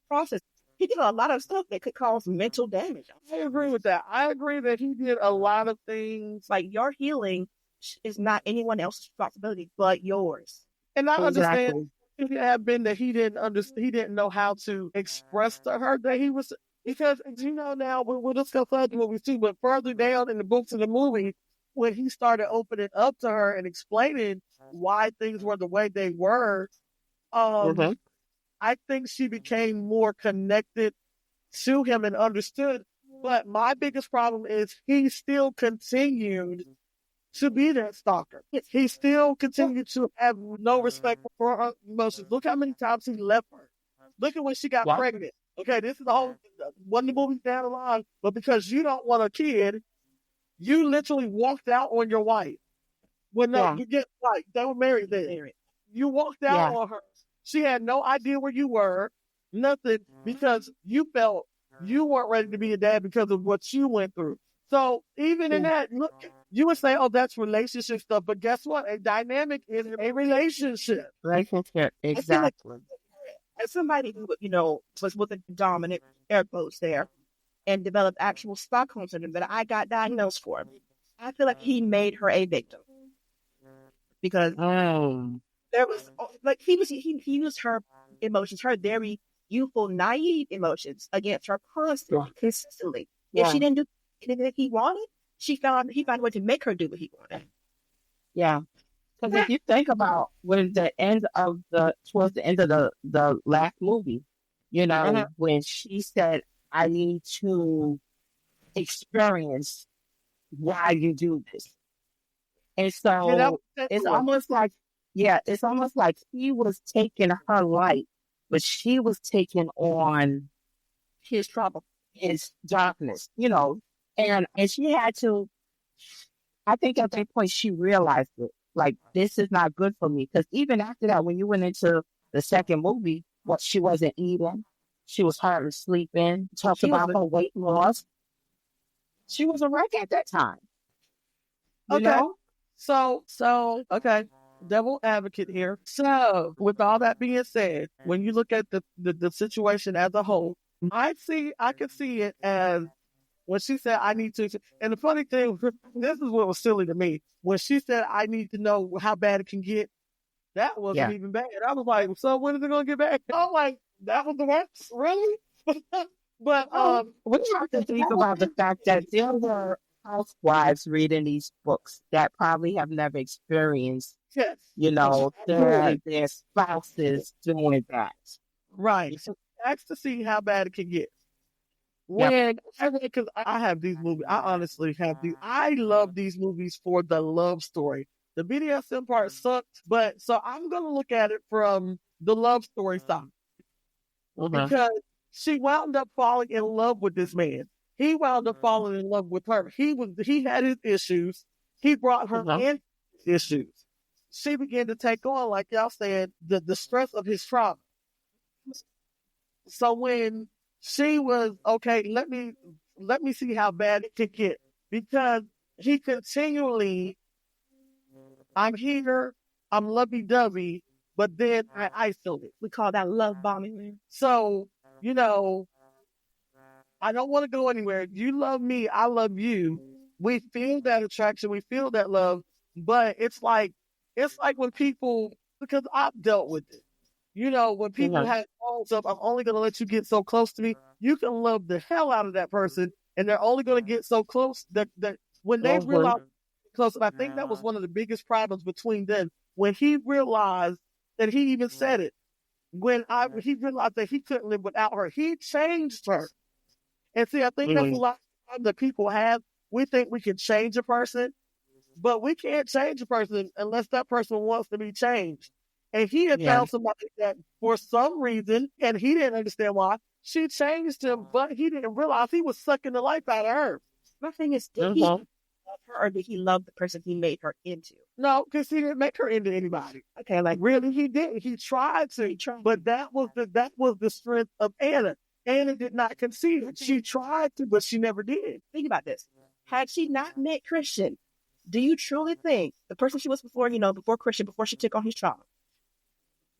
process. He did a lot of stuff that could cause mental damage. I agree with that. I agree that he did a lot of things. Like, your healing is not anyone else's responsibility but yours. And I understand it could have been that he didn't know how to express to her that he was, because now we'll discuss other movies too, but further down in the books of the movie, when he started opening up to her and explaining why things were the way they were, I think she became more connected to him and understood. But my biggest problem is he still continued to be that stalker. He still continued to have no respect for her emotions. Look how many times he left her. Look at when she got pregnant. Okay, this is the whole one of the movies down the line, but because you don't want a kid, you literally walked out on your wife. You get like they were married then. You walked out on her. She had no idea where you were, nothing, because you felt you weren't ready to be a dad because of what you went through. So even in that, look, you would say, oh, that's relationship stuff, but guess what? A dynamic is a relationship. Relationship, exactly. As somebody who, was with a dominant, air quotes there, and developed actual Stockholm syndrome that I got diagnosed for, I feel like he made her a victim. Because there was, like, he used her emotions, her very youthful, naive emotions against her constantly, consistently. If she didn't do anything that he wanted, he found a way to make her do what he wanted. Yeah. Because if you think about towards the end of the last movie, when she said, I need to experience why you do this. And so it's almost like he was taking her light, but she was taking on his trouble, his darkness, and she had to, I think at that point she realized it. Like, this is not good for me. Because even after that, when you went into the second movie, she wasn't eating. She was hardly sleeping. Talked She was about her weight loss. She was a wreck at that time. You okay. know? So okay. Devil advocate here. So, with all that being said, when you look at the situation as a whole, I can see it as when she said, I need to, and the funny thing, this is what was silly to me. When she said, I need to know how bad it can get, that wasn't Yeah. even bad. I was like, so when is it going to get back? I'm like, that was the worst? Really? But, We have to think about the fact that there were housewives reading these books that probably have never experienced, yes. their spouses doing that. Right. So, ask to see how bad it can get. Yep. Because I have these movies, I honestly have these. I love these movies for the love story. The BDSM part sucked, but so I'm gonna look at it from the love story side because she wound up falling in love with this man. He wound up falling in love with her. He had his issues. He brought her in issues. She began to take on, like y'all said, the stress of his trauma. So when she was okay, let me see how bad it could get because he continually, I'm here, I'm lovey-dovey, but then I isolate. We call that love bombing. So, I don't want to go anywhere. You love me, I love you. We feel that attraction, we feel that love, but it's like when people, because I've dealt with it. When people have calls up, I'm only going to let you get so close to me. You can love the hell out of that person, and they're only going to get so close that when they realize close, and I think that was one of the biggest problems between them. When he realized that he even said it, he realized that he couldn't live without her, he changed her. And see, I think that's a lot that people have. We think we can change a person, but we can't change a person unless that person wants to be changed. And he had found somebody that, for some reason, and he didn't understand why, she changed him, but he didn't realize he was sucking the life out of her. My thing is, did he love her or did he love the person he made her into? No, because he didn't make her into anybody. Okay, like really, he didn't. He tried to, but that was the strength of Anna. Anna did not concede. She tried to, but she never did. Think about this. Had she not met Christian, do you truly think the person she was before, before Christian, before she took on his trauma,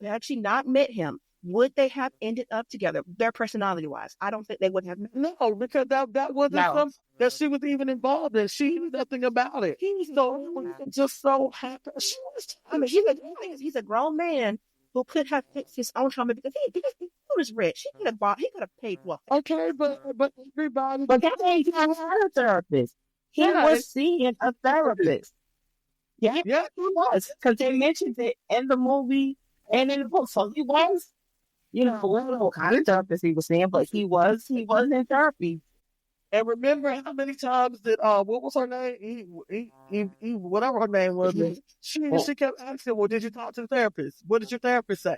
had she not met him, would they have ended up together, their personality-wise? I don't think they would have. No, because that wasn't something that she was even involved in. She knew nothing about it. He just so happy. He's a grown man who could have fixed his own trauma because he was rich. He could have paid well. Okay, but everybody. But that ain't a therapist. He was seeing a therapist. Yeah, he was, because they mentioned it in the movie and in the book. So he was, what kind of therapist he was saying, but he was in therapy. And remember how many times that what was her name? Whatever her name was. She kept asking, well, did you talk to the therapist? What did your therapist say?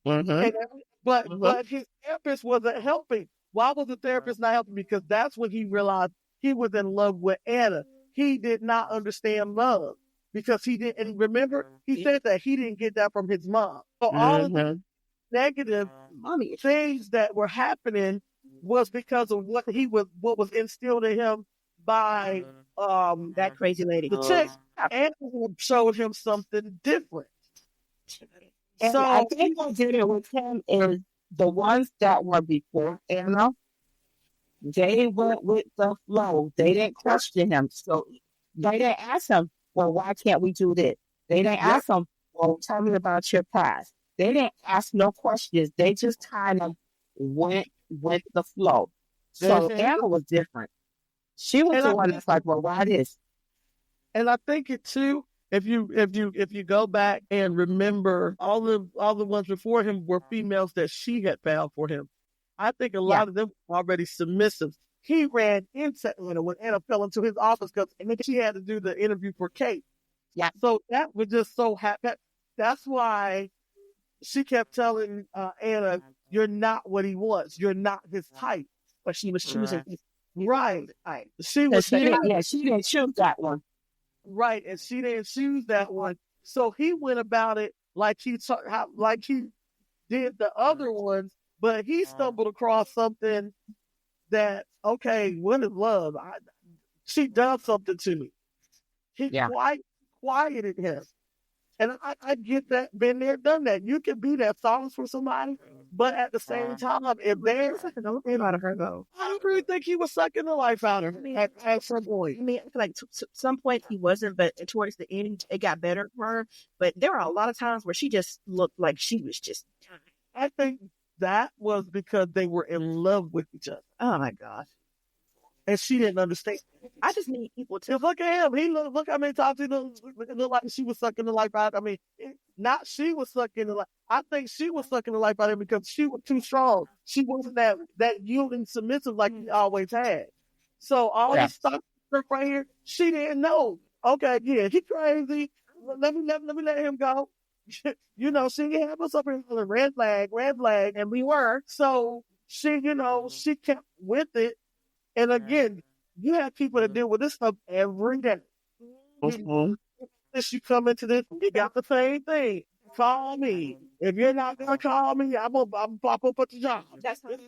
But his therapist wasn't helping. Why was the therapist not helping? Because that's when he realized he was in love with Anna. He did not understand love because he didn't. And remember, he said that he didn't get that from his mom. So all of the negative things that were happening was because of what was instilled in him by that crazy lady. The chick, and showed him something different. And so I think what did it with him is the ones that were before Anna, they went with the flow. They didn't question him. So they didn't ask him, well, why can't we do this? They didn't ask him, well, tell me about your past. They didn't ask no questions. They just kind of went with the flow. So Anna was different. She was the one that's like, well, why this? And I think it too, if you go back and remember all the ones before him were females that she had found for him. I think a lot of them were already submissive. He ran into Anna when Anna fell into his office because she had to do the interview for Kate. Yeah. So that was just so happy. That's why she kept telling Anna, you're not what he wants. You're not his type. But she was choosing right. She didn't choose that one. Right, and she didn't choose that one. So he went about it like he did the other ones, but he stumbled across something that, okay, what is love? She does something to me. He quieted him. And I get that, been there, done that. You can be that solace for somebody, but at the same time, if there's Sucking the life out of her, though. I don't really think he was sucking the life out of her at some point. I mean, I feel like to some point he wasn't, but towards the end, it got better for her. But there are a lot of times where she just looked like she was just dying. I think that was because they were in love with each other. Oh, my gosh. And she didn't understand. I just need people to. Look at him. He look how many times he looked like she was sucking the life out. I mean, not she was sucking the life. I think she was sucking the life out of him because she was too strong. She wasn't that yielding submissive like he always had. So all this stuff right here, she didn't know. Okay, yeah, he crazy. Let me let him go. You know, she had us up here for the red flag, and we were. So she, she kept with it. And again, you have people that deal with this stuff every day. If you come into this, you got the same thing. Call me. If you're not gonna call me, I'm gonna pop up at the job. That's the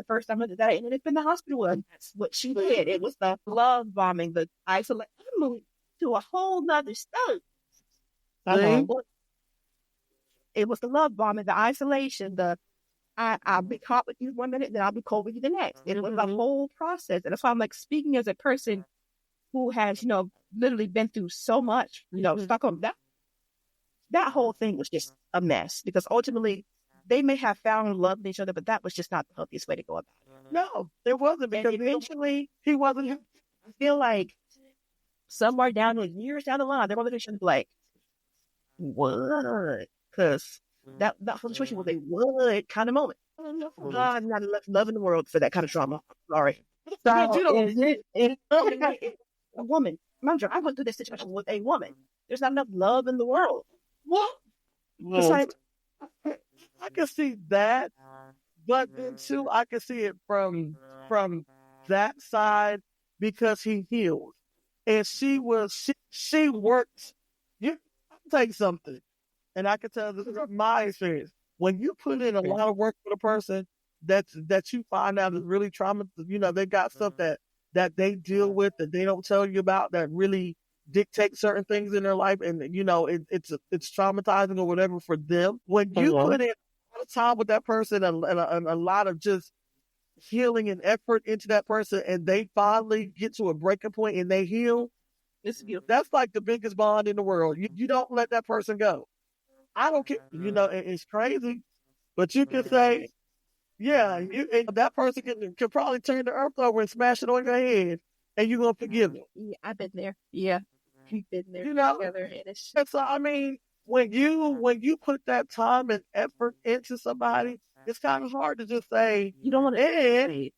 first time I did that, and it's been the hospital. And that's what she did. It was the love bombing, the isolation. I moved to a whole nother state. It was the love bombing, the isolation, I'll be caught with you 1 minute, then I'll be cold with you the next. It was a whole process. And so I'm like speaking as a person who has, literally been through so much, stuck on that whole thing was just a mess because ultimately they may have found love in each other, but that was just not the healthiest way to go about it. No, it wasn't because eventually he wasn't. I feel like somewhere down the years down the line, they're going to be like, what? Because that whole situation was a what kind of moment. God, I'm not loving the world for that kind of trauma. Sorry. So a woman. Mind I went through this situation with a woman. There's not enough love in the world. What? Besides, I can see that, but then too, I can see it from that side because he healed, and she worked. You take something. And I can tell this is my experience. When you put in a lot of work with a person that you find out is really traumatized, they got stuff that they deal with that they don't tell you about that really dictate certain things in their life, and it's traumatizing or whatever for them. When you put in a lot of time with that person and a lot of just healing and effort into that person, and they finally get to a breaking point and they heal, that's like the biggest bond in the world. You don't let that person go. I don't care. It's crazy, but you can say, yeah, that person can probably turn the earth over and smash it on your head, and you're gonna forgive them. Yeah, I've been there. Yeah, we've been there together. And so, I mean, when you put that time and effort into somebody, it's kind of hard to just say you don't want to end.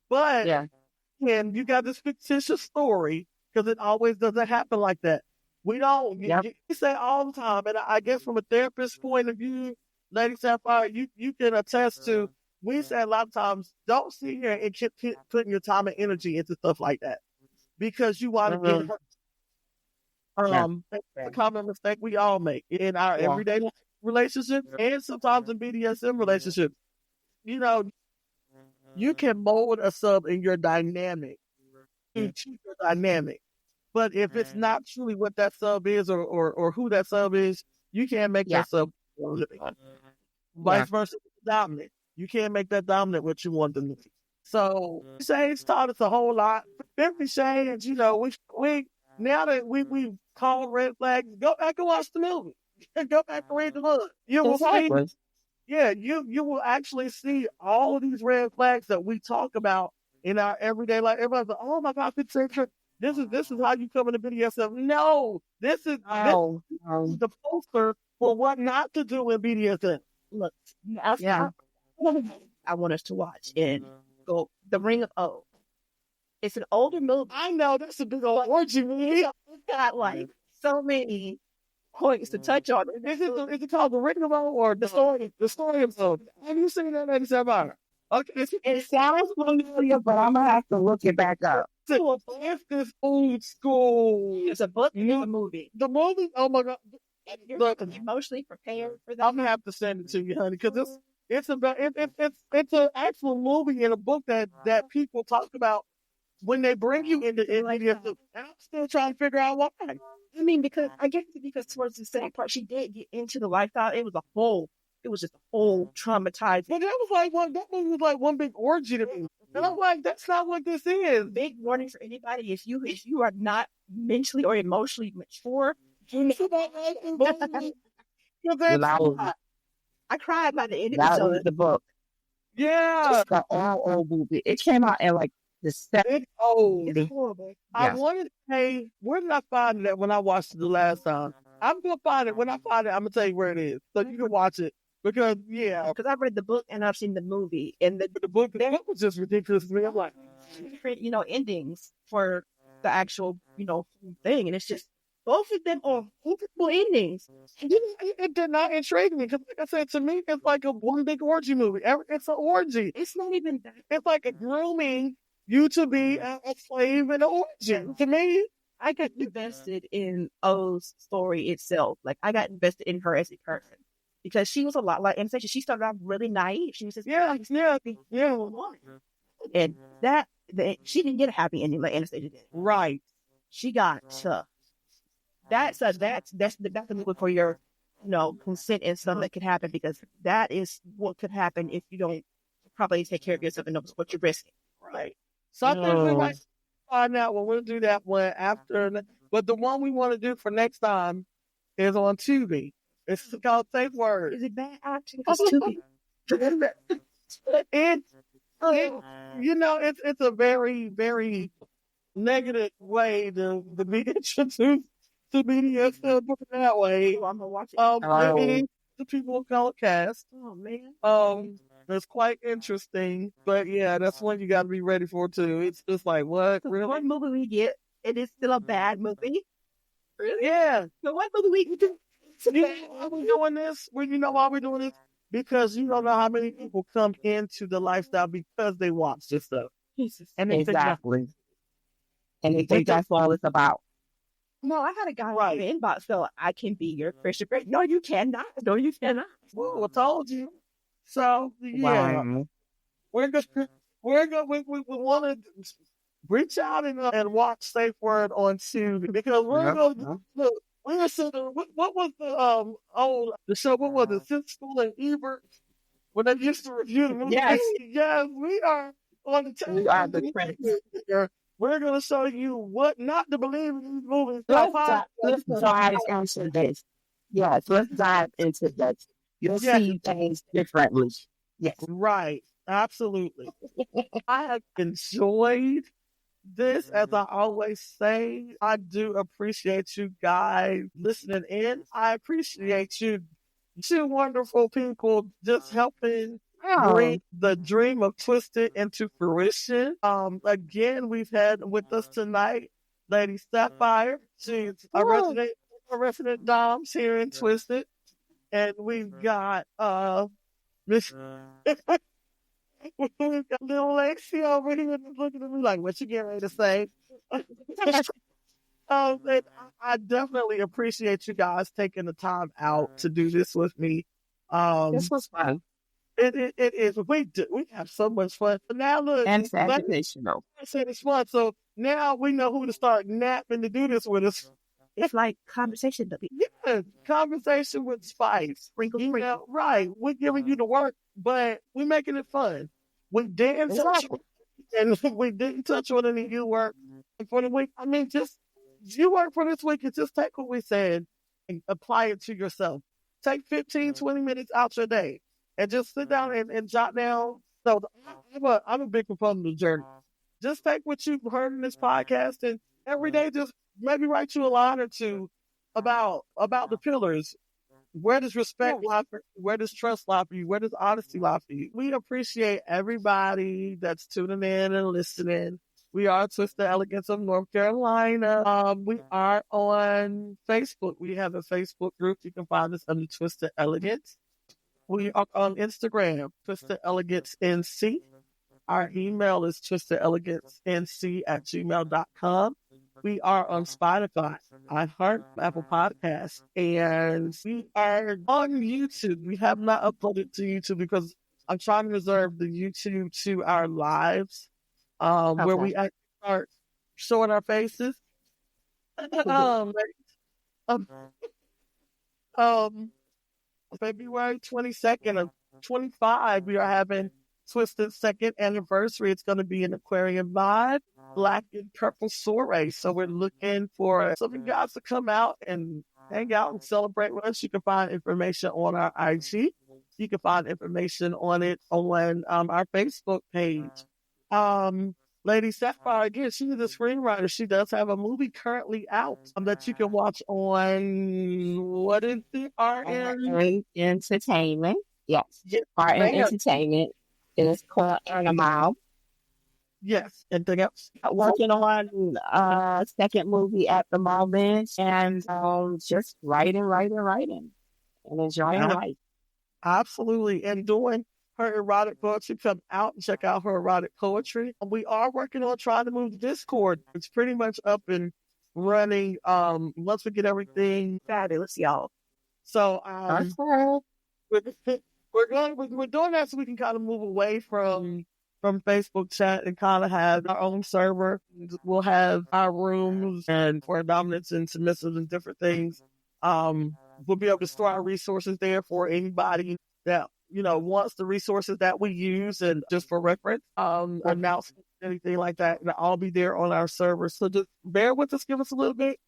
But and you got this fictitious story because it always doesn't happen like that. We don't. You say all the time, and I guess from a therapist's point of view, Lady Sapphire, you can attest to. We say a lot of times, don't sit here and keep putting your time and energy into stuff like that because you want to get hurt. That's a common mistake we all make in our everyday relationships and sometimes in BDSM relationships. You can mold a sub in your dynamic. You choose your dynamic. But if it's not truly what that sub is or who that sub is, you can't make that sub vice versa dominant. You can't make that dominant what you want them to be. So Shane's taught us a whole lot. 50 Shades, we now that we've called red flags, go back and watch the movie. Go back and read the book. You will see. Yeah, you will actually see all of these red flags that we talk about in our everyday life. Everybody's like, "Oh my God, 50 Shades. This is how you come into BDSM." No, this is the poster for what not to do in BDSM. Look, I want us to watch and go The Ring of O. It's an older movie. I know that's a big old orgy movie. It's got like so many points to touch on. Is it called The Ring of O or the story of O? Have you seen that, Lady Sapphire? Okay, it sounds familiar, but I'm gonna have to look it back up. It's this old school. It's a book and a movie. The movie, oh my God. You're emotionally prepared for that. I'm gonna have to send it to you, honey, because It's about it's an actual movie and a book that people talk about when they bring you into BDSM. And I'm still trying to figure out why. I mean, because towards the second part, she did get into the lifestyle. It was just a whole traumatized. But that movie was like one big orgy to me. And I'm like, that's not what this is. Big warning for anybody: if you are not mentally or emotionally mature, I cried by the end of That was the book. Yeah. It's the old movie. It came out in like the 70s. It's old. It's horrible. I wanted to say, where did I find that when I watched it the last time? I'm going to find it. When I find it, I'm going to tell you where it is. So you can watch it. Because I've read the book and I've seen the movie. And the book was just ridiculous to me. I'm like, different, endings for the actual, thing. And it's just, both of them are horrible endings. It did not intrigue me. Because like I said, to me, it's like one big orgy movie. It's an orgy. It's not even that. It's like a grooming you to be a slave in an orgy. To me, I got invested in O's story itself. Like, I got invested in her as a person. Because she was a lot like Anastasia. She started off really naive. She was just, yeah. And she didn't get a happy ending like Anastasia did. Right. She got that's the movie for your, consent and stuff that could happen, because that is what could happen if you don't probably take care of yourself and know what you're risking. Right. So I think we might find out when we'll do that one after. But the one we want to do for next time is on Tubi. It's called Safe Word. Is it bad acting? It's Tubi. It's a very, very negative way to be introduced to BDSM, put it that way. I'm gonna watch it. The people of color cast. Oh man. It's quite interesting, but yeah, that's one you got to be ready for too. It's just like, what? So really? one movie we get, it is still a bad movie. Really? Yeah. The one movie we get. You know why we're doing this? You know why we're doing this? Because you don't know how many people come into the lifestyle because they watch this stuff. And exactly. And they think that's all it's about. No, I had a guy in the inbox, so I can be your Christian friend. No, you cannot. No, you cannot. Well, I told you. So yeah, we want to reach out and watch Safe Word on Tubi, because we're going to look. We were sitting. What was the show? What was it? Siskel and Ebert, when they used to review the movie. Yes, we are on the table. We are the critics. We're going to show you what not to believe in these movies. Let's dive into this. Yes, let's dive into this. You'll see things differently. Yes. Right. Absolutely. I have enjoyed this, as I always say. I do appreciate you guys listening in. I appreciate you, two wonderful people, just helping bring the dream of Twisted into fruition. Again, we've had with us tonight Lady Sapphire. She's a resident Doms here in Twisted. And we've got Miss we've got little Lacey over here looking at me like, what you getting ready to say? And I definitely appreciate you guys taking the time out to do this with me. This was fun. It is. We have so much fun. So now look, and it's educational. I said it's fun. So now we know who to start napping to do this with us. It's like conversation. Yeah, conversation with spice. Sprinkle. Right. We're giving you the work, but we're making it fun. We didn't touch on any of you work for the week. I mean, just you work for this week and just take what we said and apply it to yourself. Take 15, 20 minutes out your day and just sit down and jot down. So I'm a big proponent of journal. Just take what you've heard in this podcast and every day just maybe write you a line or two about the pillars. Where does respect lie for you? Where does trust lie for you? Where does honesty lie for you? We appreciate everybody that's tuning in and listening. We are Twisted Elegance of North Carolina. We are on Facebook. We have a Facebook group. You can find us under Twisted Elegance. We are on Instagram, Twisted Elegance NC. Our email is twistedelegancenc@gmail.com. We are on Spotify, iHeart, Apple Podcasts, and we are on YouTube. We have not uploaded to YouTube because I'm trying to reserve the YouTube to our lives, where we actually start showing our faces. um, um, um, February 22nd of 25, we are having Twisted second anniversary. It's going to be an Aquarium vibe, black and purple soiree. So we're looking for some of you guys to come out and hang out and celebrate with us. You can find information on our IG. You can find information on it on our Facebook page. Lady Sapphire, again, she's the screenwriter. She does have a movie currently out that you can watch on, what is it? RN Entertainment. Yes. Yes, RN ma'am. Entertainment. It is called Animal. Yes. Anything else? Working on a second movie at the moment, and just writing, and enjoying life. Absolutely. And doing her erotic poetry. Come out and check out her erotic poetry. We are working on trying to move the Discord. It's pretty much up and running. Once we get everything fabulous, y'all. So we're doing that so we can kind of move away from Facebook chat and kind of have our own server. We'll have our rooms and for dominance and submissives and different things. We'll be able to store our resources there for anybody that, wants the resources that we use, and just for reference, announcements, anything like that. And I'll be there on our server. So just bear with us, give us a little bit.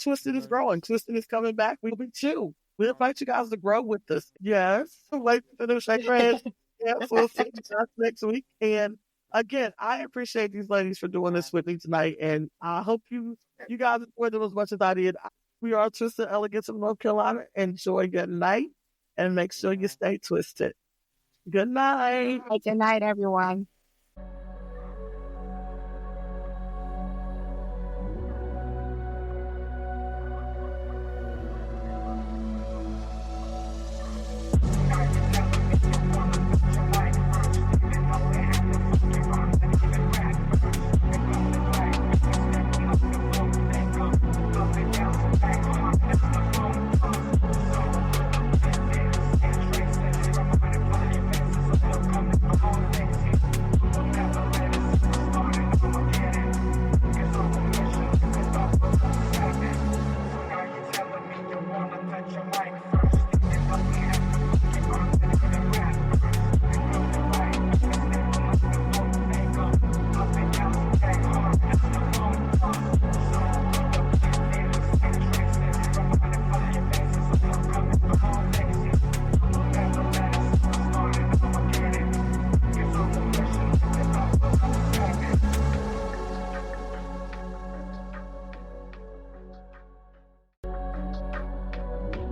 Twisted is growing. Twisted is coming back. We'll be too. We invite you guys to grow with us. Yes. Wait for the craze. Yes, we'll see you guys next week. And again, I appreciate these ladies for doing this with me tonight. And I hope you guys enjoyed them as much as I did. We are Twisted Elegance of North Carolina. Enjoy your night and make sure you stay twisted. Good night. Good night, everyone.